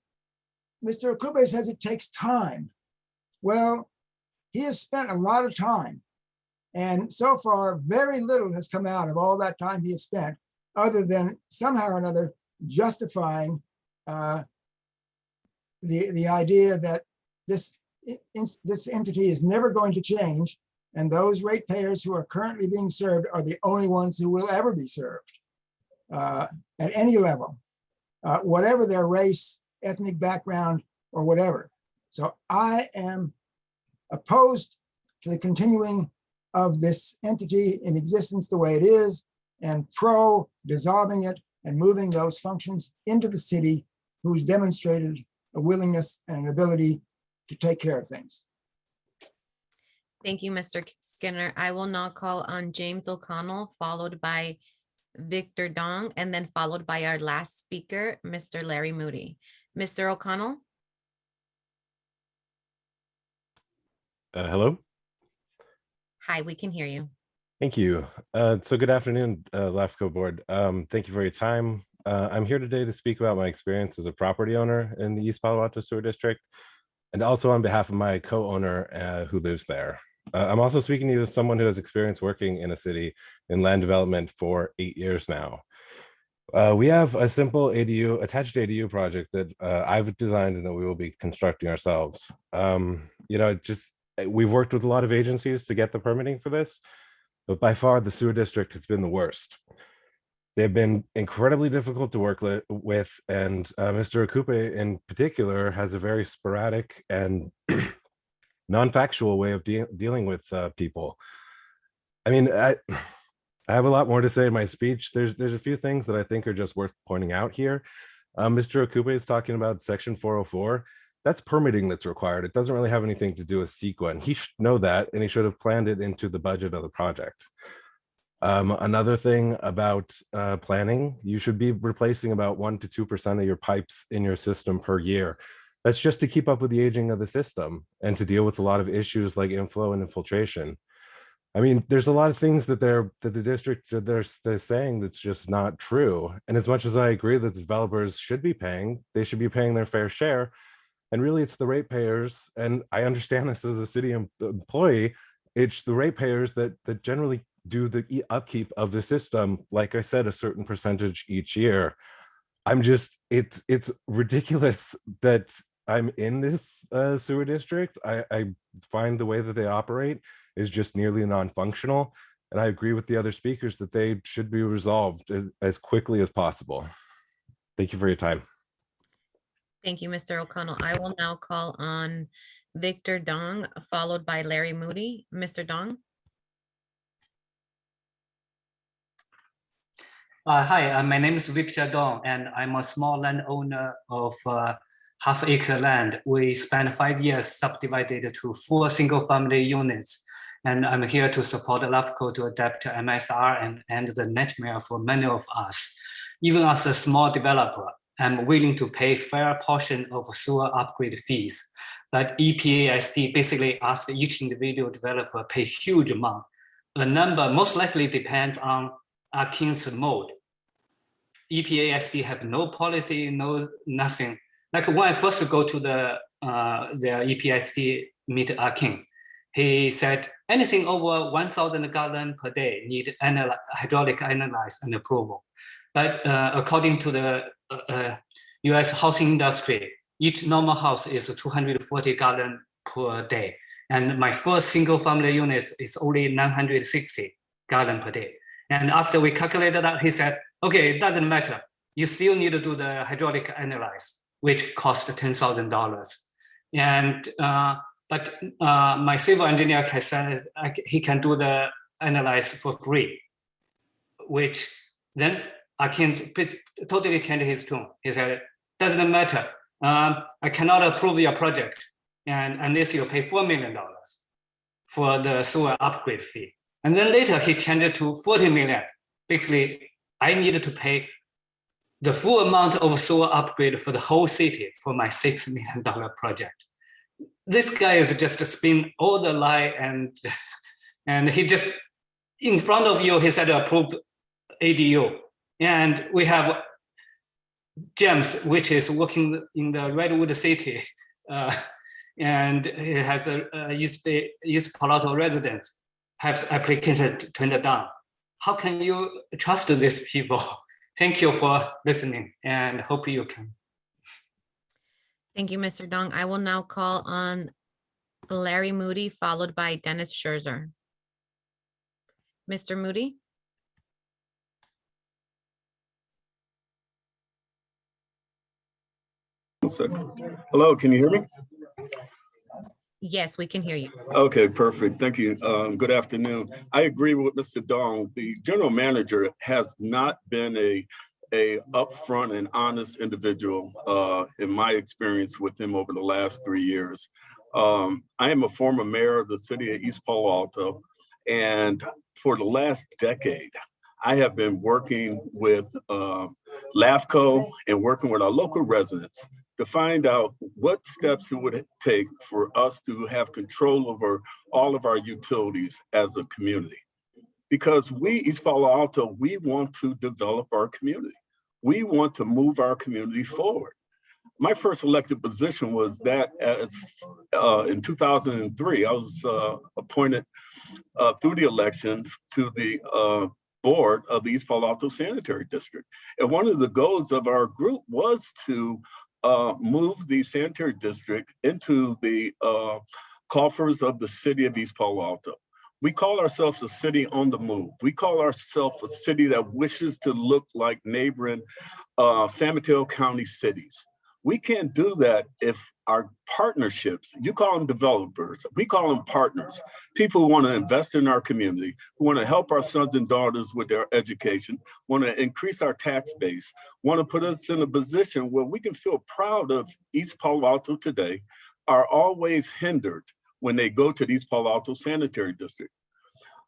O: Mr. Okupe says it takes time. Well, he has spent a lot of time. And so far, very little has come out of all that time he has spent, other than somehow or another justifying the idea that this entity is never going to change, and those ratepayers who are currently being served are the only ones who will ever be served at any level, whatever their race, ethnic background, or whatever. So I am opposed to the continuing of this entity in existence the way it is, and pro dissolving it and moving those functions into the city, who's demonstrated a willingness and an ability to take care of things.
B: Thank you, Mr. Skinner. I will now call on James O'Connell, followed by Victor Dong, and then followed by our last speaker, Mr. Larry Moody. Mr. O'Connell?
P: Hello?
B: Hi, we can hear you.
P: Thank you. So good afternoon, LAFCo board. Thank you for your time. I'm here today to speak about my experience as a property owner in the East Palo Alto Sewer District, and also on behalf of my co-owner who lives there. I'm also speaking to you as someone who has experience working in a city in land development for 8 years now. We have a simple ADU, attached ADU project that I've designed and that we will be constructing ourselves. We've worked with a lot of agencies to get the permitting for this, but by far the sewer district has been the worst. They've been incredibly difficult to work with, and Mr. Okupe in particular has a very sporadic and non-factual way of dealing with people. I mean, I have a lot more to say in my speech. There's a few things that I think are just worth pointing out here. Mr. Okupe is talking about Section 404. That's permitting that's required. It doesn't really have anything to do with CEQA, and he should know that, and he should have planned it into the budget of the project. Another thing about planning, you should be replacing about 1% to 2% of your pipes in your system per year. That's just to keep up with the aging of the system and to deal with a lot of issues like inflow and infiltration. I mean, there's a lot of things that the district they're saying that's just not true. And as much as I agree that developers should be paying, they should be paying their fair share. And really, it's the ratepayers. And I understand this as a city employee. It's the ratepayers that generally do the upkeep of the system, like I said, a certain percentage each year. It's ridiculous that I'm in this sewer district. I find the way that they operate is just nearly non-functional. And I agree with the other speakers that they should be resolved as quickly as possible. Thank you for your time.
B: Thank you, Mr. O'Connell. I will now call on Victor Dong, followed by Larry Moody. Mr. Dong.
Q: Hi, my name is Victor Dong, and I'm a small landowner of half-acre land. We spent 5 years subdivided to 4 single-family units, and I'm here to support LAFCo to adapt to MSR and end the nightmare for many of us. Even as a small developer, I'm willing to pay fair portion of sewer upgrade fees, but EPASD basically asks each individual developer pay huge amount. The number most likely depends on Akin's mode. EPASD have no policy, no nothing. Like when I first go to the EPASD meet Akin, he said anything over 1,000 gallon per day need hydraulic analysis and approval. But according to the US housing industry, each normal house is 240 gallon per day. And my first single family unit is only 960 gallon per day. And after we calculated that, he said, okay, it doesn't matter. You still need to do the hydraulic analysis, which cost $10,000. And but my civil engineer can say he can do the analysis for free, which then I can totally change his tune. He said, doesn't matter. I cannot approve your project and unless you pay $4 million for the sewer upgrade fee. And then later he changed it to 40 million. Basically, I needed to pay the full amount of sewer upgrade for the whole city for my $6 million project. This guy is just spin all the lie and he just, in front of you, he said approved ADU. And we have James, which is working in the Redwood City, and he has a East Palo residents have application turned down. How can you trust these people? Thank you for listening and hope you can.
B: Thank you, Mr. Dong. I will now call on Larry Moody, followed by Dennis Scherzer. Mr. Moody?
R: Hello, can you hear me?
B: Yes, we can hear you.
R: Okay, perfect. Thank you. Good afternoon. I agree with Mr. Dong. The general manager has not been a upfront and honest individual in my experience with him over the last 3 years. I am a former mayor of the city of East Palo Alto, and for the last decade, I have been working with LAFCo and working with our local residents to find out what steps it would take for us to have control over all of our utilities as a community. Because we, East Palo Alto, we want to develop our community. We want to move our community forward. My first elected position was that as in 2003, I was appointed through the election to the board of the East Palo Alto Sanitary District. And one of the goals of our group was to move the sanitary district into the coffers of the city of East Palo Alto. We call ourselves a city on the move. We call ourselves a city that wishes to look like neighboring San Mateo County cities. We can't do that if our partnerships, you call them developers, we call them partners, people who want to invest in our community, who want to help our sons and daughters with their education, want to increase our tax base, want to put us in a position where we can feel proud of East Palo Alto today, are always hindered when they go to the East Palo Alto Sanitary District.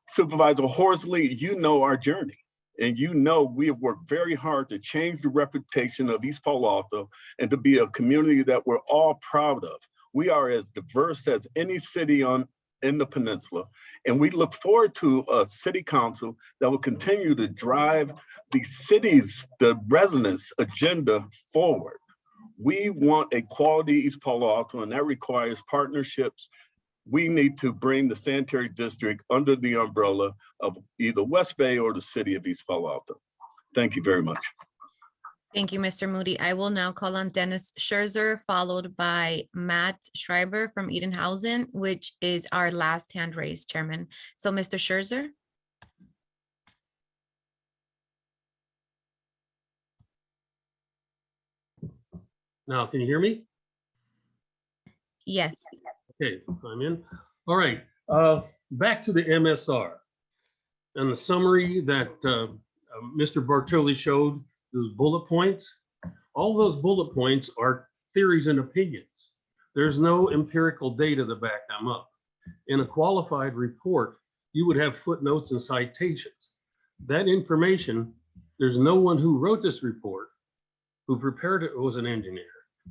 R: Supervisor Horsley, you know our journey. And you know we have worked very hard to change the reputation of East Palo Alto and to be a community that we're all proud of. We are as diverse as any city in the peninsula. And we look forward to a city council that will continue to drive the city's, the residents' agenda forward. We want a quality East Palo Alto, and that requires partnerships. We need to bring the sanitary district under the umbrella of either West Bay or the city of East Palo Alto. Thank you very much.
B: Thank you, Mr. Moody. I will now call on Dennis Scherzer, followed by Matt Schreiber from Edenhausen, which is our last hand raised, Chairman. So Mr. Scherzer.
S: Now, can you hear me?
B: Yes.
S: Okay, I'm in. All right, back to the MSR. And the summary that Mr. Bartoli showed, those bullet points, all those bullet points are theories and opinions. There's no empirical data to back them up. In a qualified report, you would have footnotes and citations. That information, there's no one who wrote this report who prepared it was an engineer.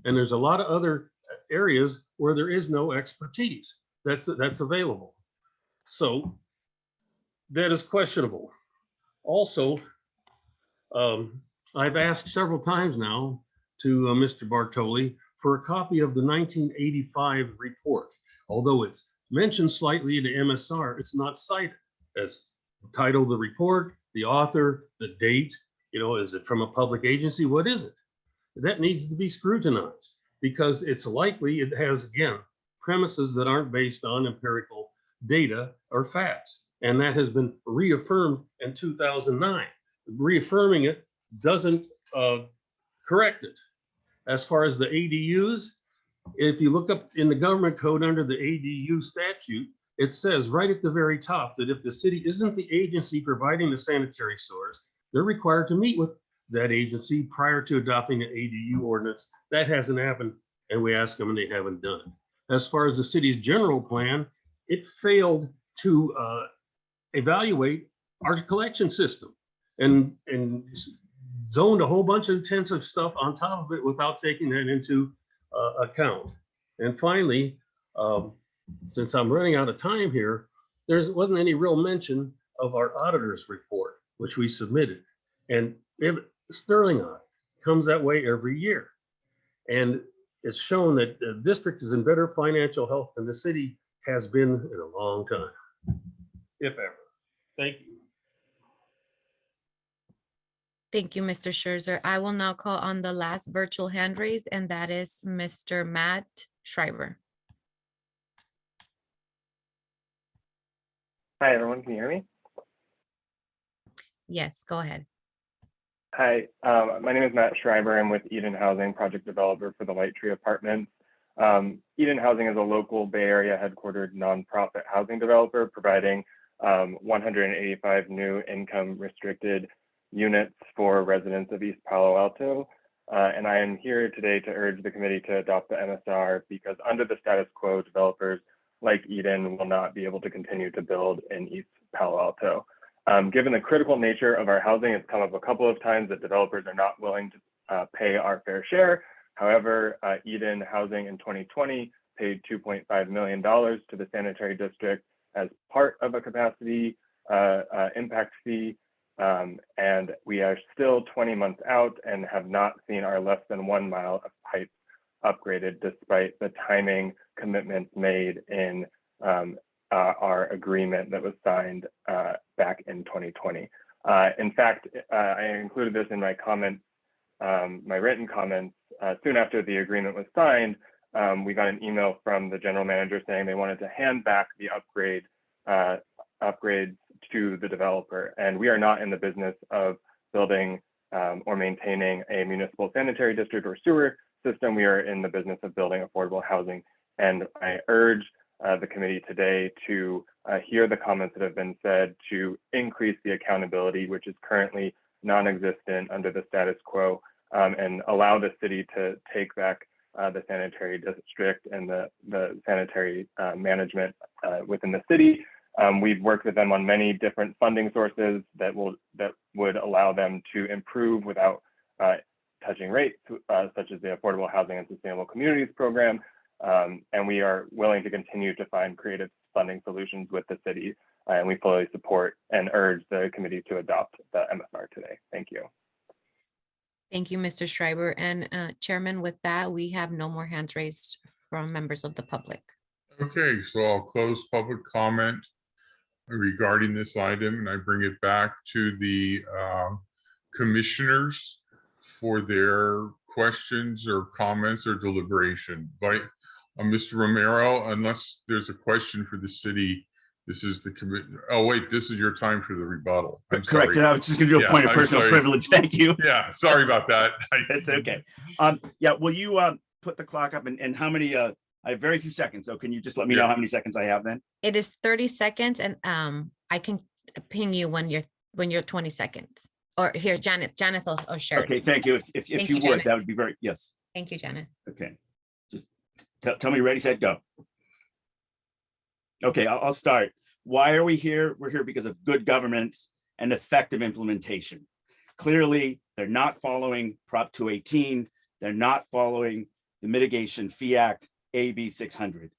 S: And there's a lot of other areas where there is no expertise that's available. So that is questionable. Also, I've asked several times now to Mr. Bartoli for a copy of the 1985 report. Although it's mentioned slightly in the MSR, it's not cited as the title of the report, the author, the date. You know, is it from a public agency? What is it? That needs to be scrutinized because it's likely it has, again, premises that aren't based on empirical data or facts. And that has been reaffirmed in 2009. Reaffirming it doesn't correct it. As far as the ADUs, if you look up in the government code under the ADU statute, it says right at the very top that if the city isn't the agency providing the sanitary source, they're required to meet with that agency prior to adopting an ADU ordinance. That hasn't happened, and we ask them and they haven't done it. As far as the city's general plan, it failed to evaluate our collection system and zoned a whole bunch of intensive stuff on top of it without taking that into account. And finally, since I'm running out of time here, there wasn't any real mention of our auditor's report, which we submitted. And Sterling Audit comes that way every year. And it's shown that the district is in better financial health than the city has been in a long time, if ever. Thank you.
B: Thank you, Mr. Scherzer. I will now call on the last virtual hand raised, and that is Mr. Matt Schreiber.
T: Hi, everyone. Can you hear me?
B: Yes, go ahead.
T: Hi, my name is Matt Schreiber. I'm with Eden Housing, project developer for the Light Tree Apartments. Eden Housing is a local Bay Area headquartered nonprofit housing developer providing 185 new income restricted units for residents of East Palo Alto. And I am here today to urge the committee to adopt the MSR because under the status quo, developers like Eden will not be able to continue to build in East Palo Alto. Given the critical nature of our housing, it's come up a couple of times that developers are not willing to pay our fair share. However, Eden Housing in 2020 paid $2.5 million to the sanitary district as part of a capacity impact fee. And we are still 20 months out and have not seen our less than 1 mile of pipe upgraded despite the timing commitments made in our agreement that was signed back in 2020. In fact, I included this in my comments, my written comments. Soon after the agreement was signed, we got an email from the general manager saying they wanted to hand back the upgrade upgrades to the developer. And we are not in the business of building or maintaining a municipal sanitary district or sewer system. We are in the business of building affordable housing. And I urge the committee today to hear the comments that have been said to increase the accountability, which is currently non-existent under the status quo, and allow the city to take back the sanitary district and the sanitary management within the city. We've worked with them on many different funding sources that would allow them to improve without touching rates, such as the Affordable Housing and Sustainable Communities program. And we are willing to continue to find creative funding solutions with the city. And we fully support and urge the committee to adopt the MSR today. Thank you.
B: Thank you, Mr. Schreiber. And Chairman, with that, we have no more hands raised from members of the public.
A: Okay, so I'll close public comment regarding this item, and I bring it back to the commissioners for their questions or comments or deliberation. Mr. Romero, unless there's a question for the city, this is the commit. Oh, wait, this is your time for the rebuttal. I'm
I: Correct.
A: sorry.
I: I was just going to do a point of
A: I'm
I: personal
A: sorry.
I: privilege. Thank you.
A: Yeah, sorry about that.
I: It's okay. Yeah, will you put the clock up and how many? I have very few seconds, so can you just let me know how many seconds I have then?
B: It is 30 seconds, and I can ping you when you're 20 seconds. Or here, Janet will share.
I: Okay, thank you. If
B: Thank
I: you
B: you,
I: would,
B: Janet.
I: that would be very, yes.
B: Thank you, Janet.
I: Okay, just tell me ready, set, go. Okay, I'll start. Why are we here? We're here because of good governance and effective implementation. Clearly, they're not following Prop 218. They're not following the Mitigation Fee Act, AB 600.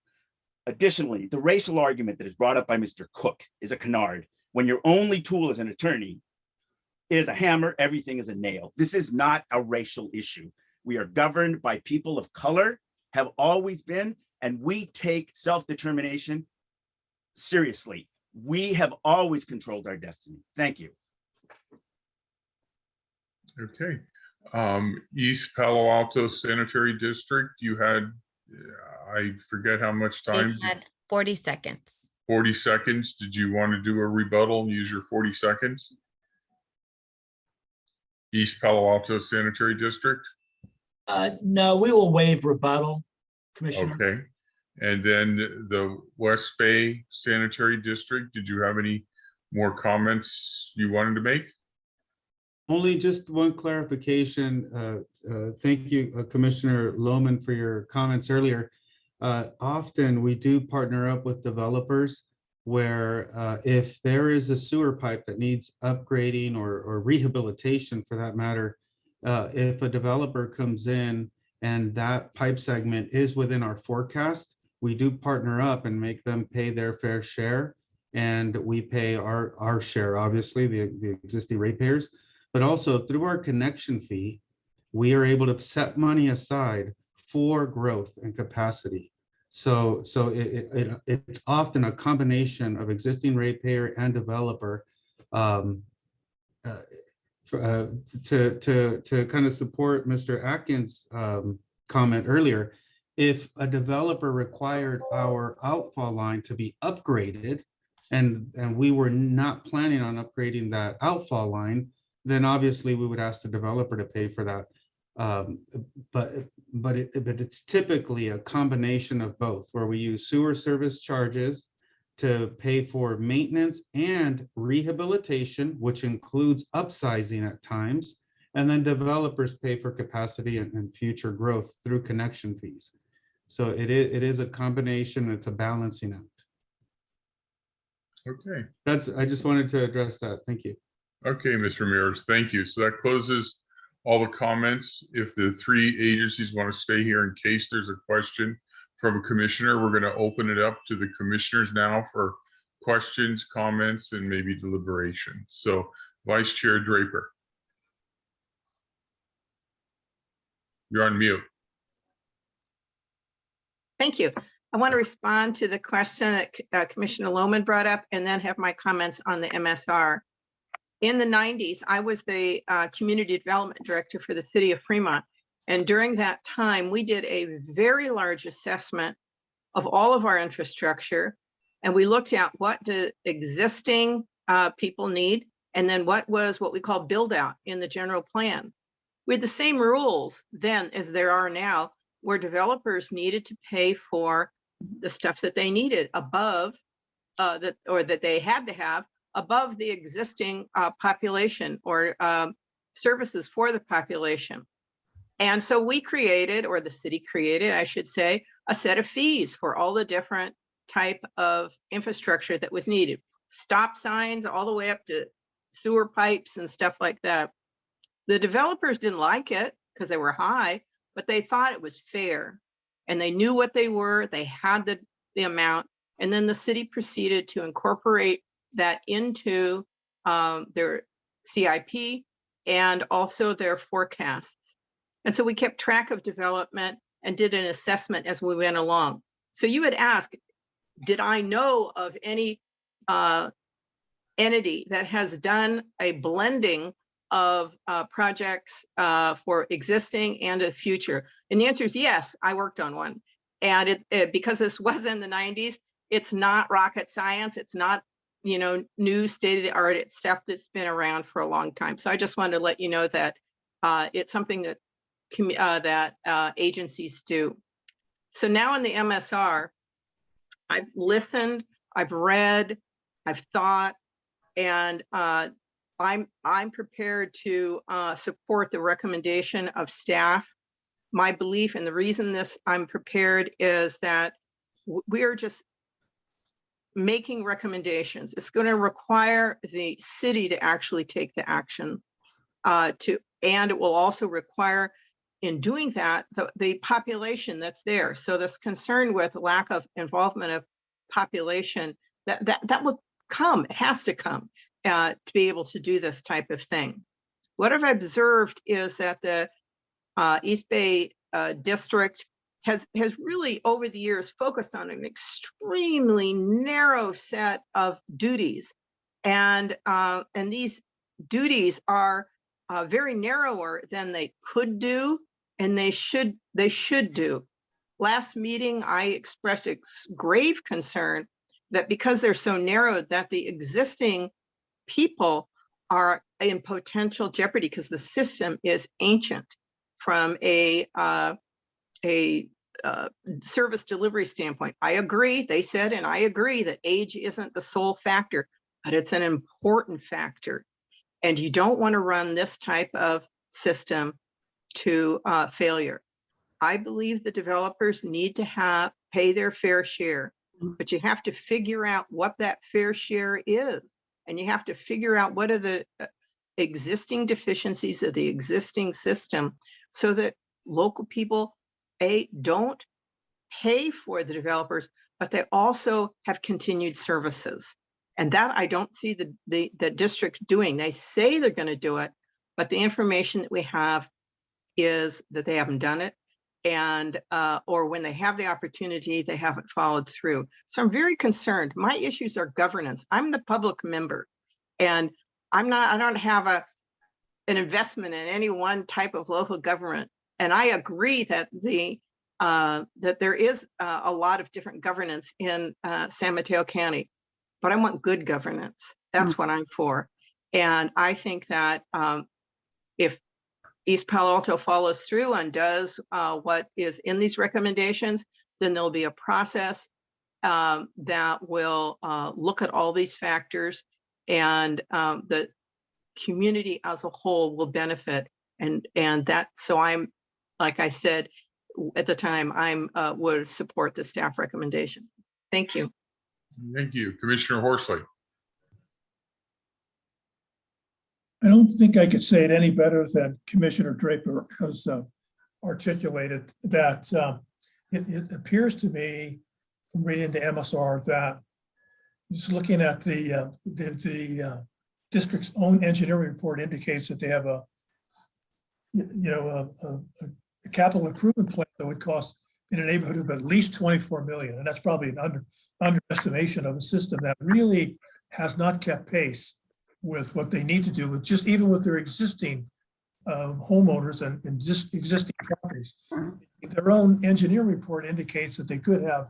I: Additionally, the racial argument that is brought up by Mr. Cook is a canard. When your only tool as an attorney is a hammer, everything is a nail. This is not a racial issue. We are governed by people of color, have always been, and we take self-determination seriously. We have always controlled our destiny. Thank you.
A: Okay. East Palo Alto Sanitary District, you had, I forget how much time.
B: We had 40 seconds.
A: 40 seconds. Did you want to do a rebuttal and use your 40 seconds? East Palo Alto Sanitary District?
K: No, we will waive rebuttal, Commissioner.
A: Okay. And then the West Bay Sanitary District, did you have any more comments you wanted to make?
L: Only just one clarification. Thank you, Commissioner Lohman, for your comments earlier. Often we do partner up with developers where if there is a sewer pipe that needs upgrading or rehabilitation for that matter, if a developer comes in and that pipe segment is within our forecast, we do partner up and make them pay their fair share. And we pay our share, obviously, the existing ratepayers, but also through our connection fee, we are able to set money aside for growth and capacity. So it's often a combination of existing ratepayer and developer to kind of support Mr. Atkins' comment earlier. If a developer required our outfall line to be upgraded and we were not planning on upgrading that outfall line, then obviously we would ask the developer to pay for that. But it's typically a combination of both, where we use sewer service charges to pay for maintenance and rehabilitation, which includes upsizing at times, and then developers pay for capacity and future growth through connection fees. So it is a combination, it's a balancing act.
A: Okay.
L: I just wanted to address that. Thank you.
A: Okay, Mr. Ramirez, thank you. So that closes all the comments. If the three agencies want to stay here in case there's a question from a commissioner, we're going to open it up to the commissioners now for questions, comments, and maybe deliberation. So Vice Chair Draper. You're on mute.
E: Thank you. I want to respond to the question that Commissioner Lohman brought up and then have my comments on the MSR. In the 90s, I was the community development director for the city of Fremont. And during that time, we did a very large assessment of all of our infrastructure And we looked at what do existing people need, and then what was what we call build out in the general plan. We had the same rules then as there are now, where developers needed to pay for the stuff that they needed above that they had to have above the existing population or services for the population. And so we created, or the city created, I should say, a set of fees for all the different type of infrastructure that was needed. Stop signs all the way up to sewer pipes and stuff like that. The developers didn't like it because they were high, but they thought it was fair. And they knew what they were, they had the amount, and then the city proceeded to incorporate that into their CIP and also their forecast. And so we kept track of development and did an assessment as we went along. So you would ask, did I know of any entity that has done a blending of projects for existing and the future? And the answer is yes, I worked on one. And because this was in the 90s, it's not rocket science. It's not, you know, new state of the art. It's stuff that's been around for a long time. So I just wanted to let you know that it's something that agencies do. So now in the MSR, I've listened, I've read, I've thought, and I'm prepared to support the recommendation of staff. My belief and the reason I'm prepared is that we are just making recommendations. It's going to require the city to actually take the action and it will also require, in doing that, the population that's there. So this concern with lack of involvement of population, that will come, it has to come to be able to do this type of thing. What I've observed is that the East Bay District has really over the years focused on an extremely narrow set of duties. And these duties are very narrower than they could do and they should do. Last meeting, I expressed grave concern that because they're so narrow that the existing people are in potential jeopardy because the system is ancient from a service delivery standpoint. I agree, they said, and I agree that age isn't the sole factor, but it's an important factor. And you don't want to run this type of system to failure. I believe the developers need to pay their fair share, but you have to figure out what that fair share is. And you have to figure out what are the existing deficiencies of the existing system so that local people, don't pay for the developers, but they also have continued services. And that I don't see the district doing. They say they're going to do it, but the information that we have is that they haven't done it. And or when they have the opportunity, they haven't followed through. So I'm very concerned. My issues are governance. I'm the public member, and I don't have an investment in any one type of local government. And I agree that that there is a lot of different governance in San Mateo County, but I want good governance. That's what I'm for. And I think that if East Palo Alto follows through and does what is in these recommendations, then there'll be a process that will look at all these factors, and the community as a whole will benefit. And that, so I'm, like I said at the time, would support the staff recommendation. Thank you.
A: Thank you. Commissioner Horsley.
C: I don't think I could say it any better than Commissioner Draper has articulated that. It appears to me from reading the MSR that just looking at the district's own engineering report indicates that they have a capital improvement plan that would cost in a neighborhood of at least 24 million. And that's probably an underestimation of a system that really has not kept pace with what they need to do, with just even with their existing homeowners and just existing properties. Their own engineering report indicates that they could have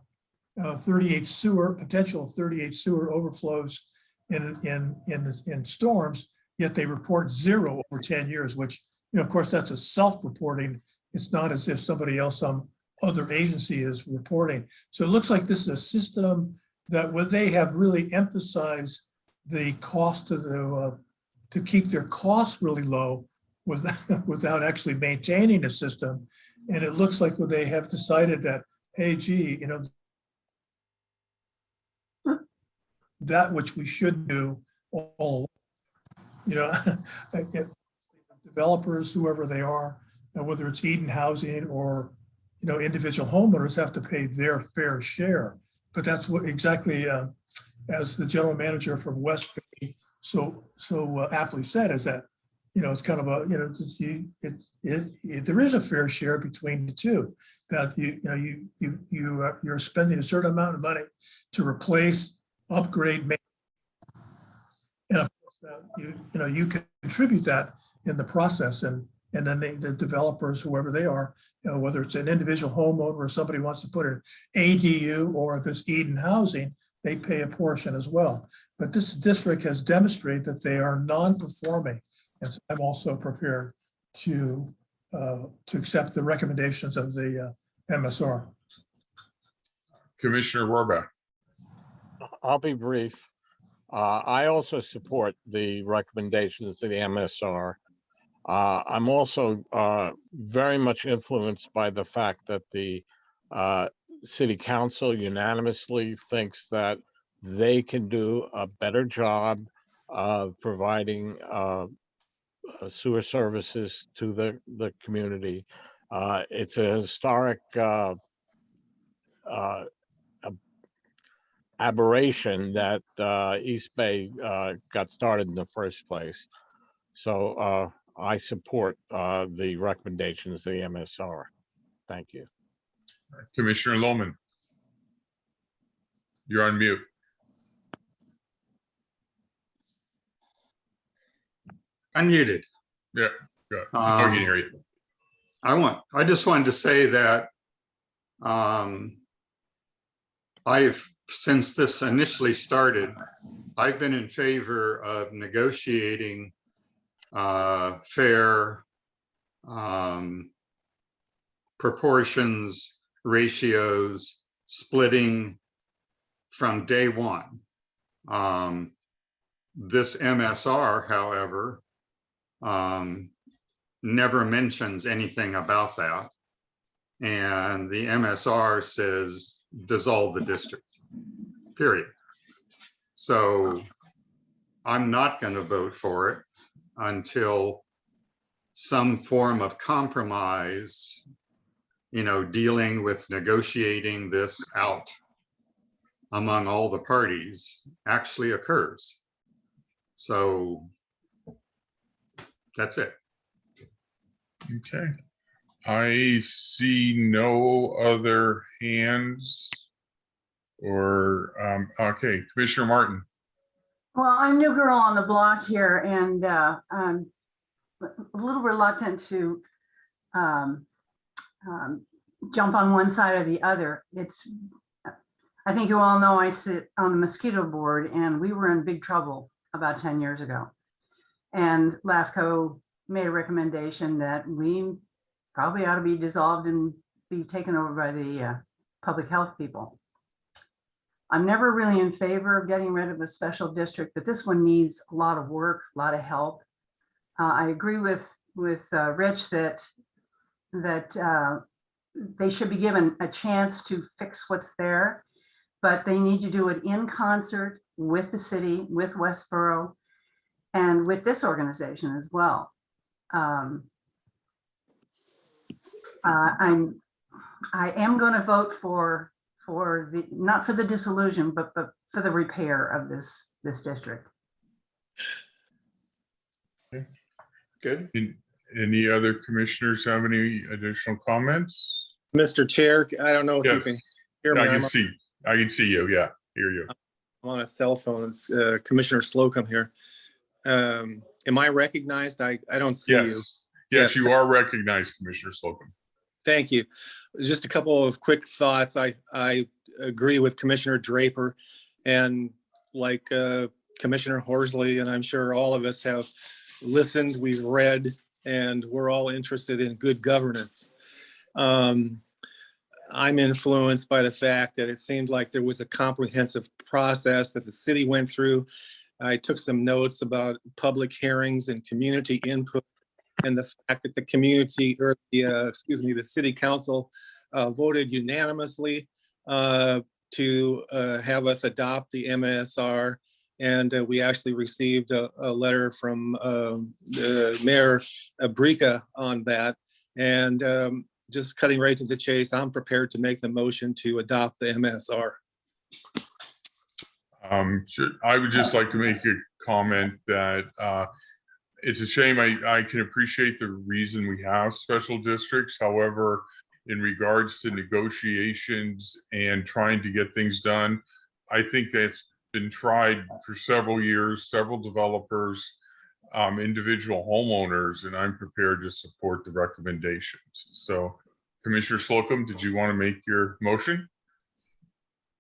C: 38 sewer, potential 38 sewer overflows in storms, yet they report 0 over 10 years, which, of course, that's a self-reporting. It's not as if somebody else, some other agency is reporting. So it looks like this is a system that where they have really emphasized the cost to keep their costs really low without actually maintaining the system. And it looks like they have decided that, hey, gee, that which we should do all, developers, whoever they are, whether it's Eden Housing or, individual homeowners have to pay their fair share. But that's what exactly, as the general manager from West Bay so aptly said, is that, it's kind of a, there is a fair share between the two, that you're spending a certain amount of money to replace, upgrade, and of course, you contribute that in the process, and then the developers, whoever they are, whether it's an individual homeowner or somebody wants to put an ADU, or if it's Eden Housing, they pay a portion as well. But this district has demonstrated that they are non-performing, and so I'm also prepared to accept the recommendations of the MSR.
A: Commissioner Rohrbach.
U: I'll be brief. I also support the recommendations of the MSR. I'm also very much influenced by the fact that the City Council unanimously thinks that they can do a better job of providing sewer services to the community. It's a historic aberration that East Bay got started in the first place. So I support the recommendations of the MSR. Thank you.
A: Commissioner Lohman. You're on mute.
M: Unmuted.
A: Yeah, good. I can hear you.
M: I just wanted to say that since this initially started, I've been in favor of negotiating fair proportions, ratios, splitting from day one. This MSR, however, never mentions anything about that. And the MSR says dissolve the district, period. So I'm not going to vote for it until some form of compromise, dealing with negotiating this out among all the parties actually occurs. So that's it.
A: Okay. I see no other hands or, okay, Commissioner Martin.
V: Well, I'm new girl on the block here, and I'm a little reluctant to jump on one side or the other. I think you all know I sit on the mosquito board, and we were in big trouble about 10 years ago. And LAFCo made a recommendation that we probably ought to be dissolved and be taken over by the public health people. I'm never really in favor of getting rid of a special district, but this one needs a lot of work, a lot of help. I agree with Rich that they should be given a chance to fix what's there, but they need to do it in concert with the city, with Westboro, and with this organization as well. I am going to vote for the, not for the dissolution, but for the repair of this district.
A: Okay.
M: Good.
A: Any other commissioners have any additional comments?
W: Mr. Chair, I don't know if you can hear me.
A: I can see you. Yeah, hear you.
W: I'm on a cell phone. It's Commissioner Slocum here. Am I recognized? I don't see you.
A: Yes, you are recognized, Commissioner Slocum.
W: Thank you. Just a couple of quick thoughts. I agree with Commissioner Draper, and like Commissioner Horsley, and I'm sure all of us have listened, we've read, and we're all interested in good governance. I'm influenced by the fact that it seemed like there was a comprehensive process that the city went through. I took some notes about public hearings and community input, and the fact that the community, or the city council voted unanimously to have us adopt the MSR. And we actually received a letter from Mayor Abrica on that. And just cutting right to the chase, I'm prepared to make the motion to adopt the MSR.
A: Sure. I would just like to make a comment that it's a shame. I can appreciate the reason we have special districts. However, in regards to negotiations and trying to get things done, I think that's been tried for several years, several developers, individual homeowners, and I'm prepared to support the recommendations. So Commissioner Slocum, did you want to make your motion?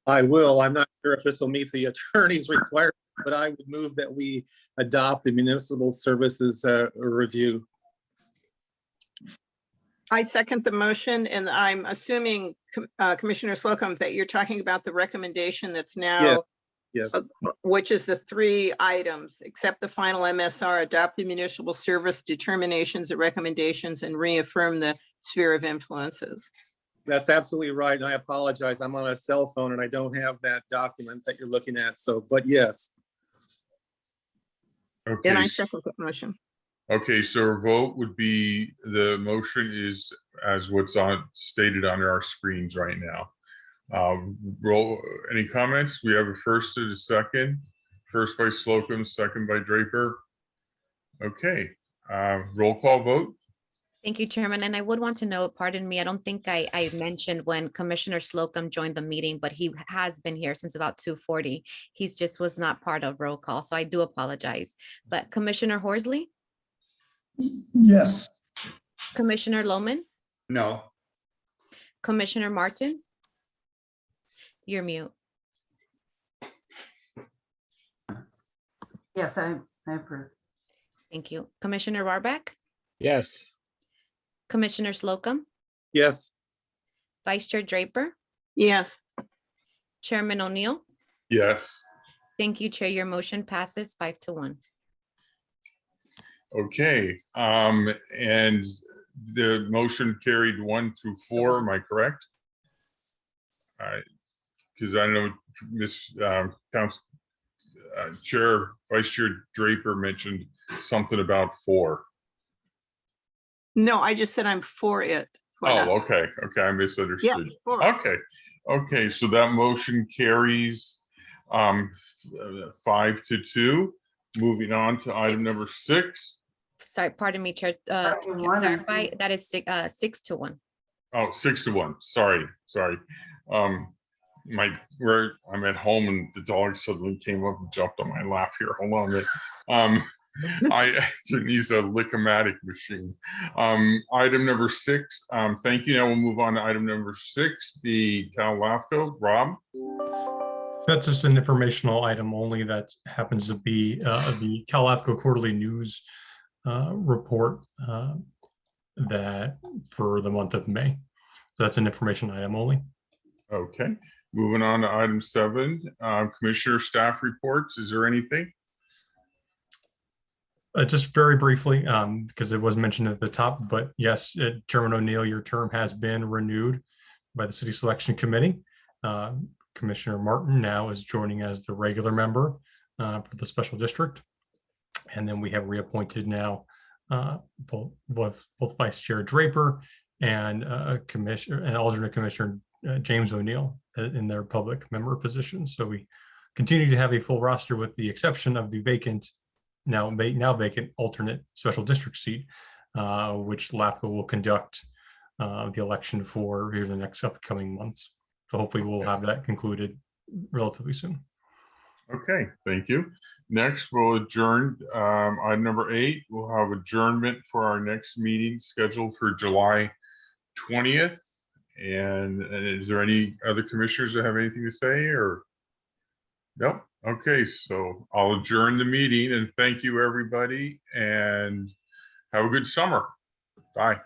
W: I will. I'm not sure if this will meet the attorney's requirement, but I would move that we adopt the municipal services review.
E: I second the motion, and I'm assuming, Commissioner Slocum, that you're talking about the recommendation that's now,
W: Yes.
E: which is the 3 items: accept the final MSR, adopt the municipal service determinations and recommendations, and reaffirm the sphere of influences.
W: That's absolutely right. And I apologize. I'm on a cell phone and I don't have that document that you're looking at. So, but yes.
A: Okay.
E: And I second that motion.
A: Okay, so a vote would be, the motion is as what's stated on our screens right now. Roll, any comments? We have a first and a second. First by Slocum, second by Draper. Okay, roll call vote.
B: Thank you, Chairman. And I would want to know, pardon me, I don't think I mentioned when Commissioner Slocum joined the meeting, but he has been here since about 2:40. He's just was not part of roll call, so I do apologize. But Commissioner Horsley?
C: Yes.
B: Commissioner Loman?
M: No.
B: Commissioner Martin? You're mute.
V: Yes, I approve.
B: Thank you. Commissioner Warbeck?
U: Yes.
B: Commissioner Slocum?
W: Yes.
B: Vice Chair Draper?
E: Yes.
B: Chairman O'Neill?
A: Yes.
B: Thank you, Chair. Your motion passes 5-1.
A: Okay, and the motion carried 1 through 4, am I correct? Because I know Miss Council Chair, Vice Chair Draper mentioned something about 4.
E: No, I just said I'm for it.
A: Oh, okay, I misunderstood.
E: Yeah,
A: Okay, so that motion carries 5-2. Moving on to item number 6.
B: Sorry, pardon me, Chair. To clarify, that is 6-1.
A: Oh, 6-1. Sorry. I'm at home and the dog suddenly came up and jumped on my lap here. Hold on a minute. I use a lick-o-matic machine. Item number 6. Thank you. Now we'll move on to item number 6, the LAFCo. Rob?
F: That's just an informational item only. That happens to be the LAFCo quarterly news report that for the month of May. So that's an information item only.
A: Okay, moving on to item 7, Commissioner staff reports. Is there anything?
F: Just very briefly, because it was mentioned at the top, but yes, Chairman O'Neill, your term has been renewed by the City Selection Committee. Commissioner Martin now is joining as the regular member for the special district. And then we have reappointed now both Vice Chair Draper and Commissioner and alternate Commissioner James O'Neill in their public member positions. So we continue to have a full roster with the exception of the vacant, now vacant alternate special district seat, which LAFCo will conduct the election for here in the next upcoming months. So hopefully we'll have that concluded relatively soon.
A: Okay, thank you. Next, we'll adjourn. Item number 8, we'll have adjournment for our next meeting scheduled for July 20th And is there any other commissioners that have anything to say or? Nope. Okay, so I'll adjourn the meeting and thank you, everybody, and have a good summer. Bye.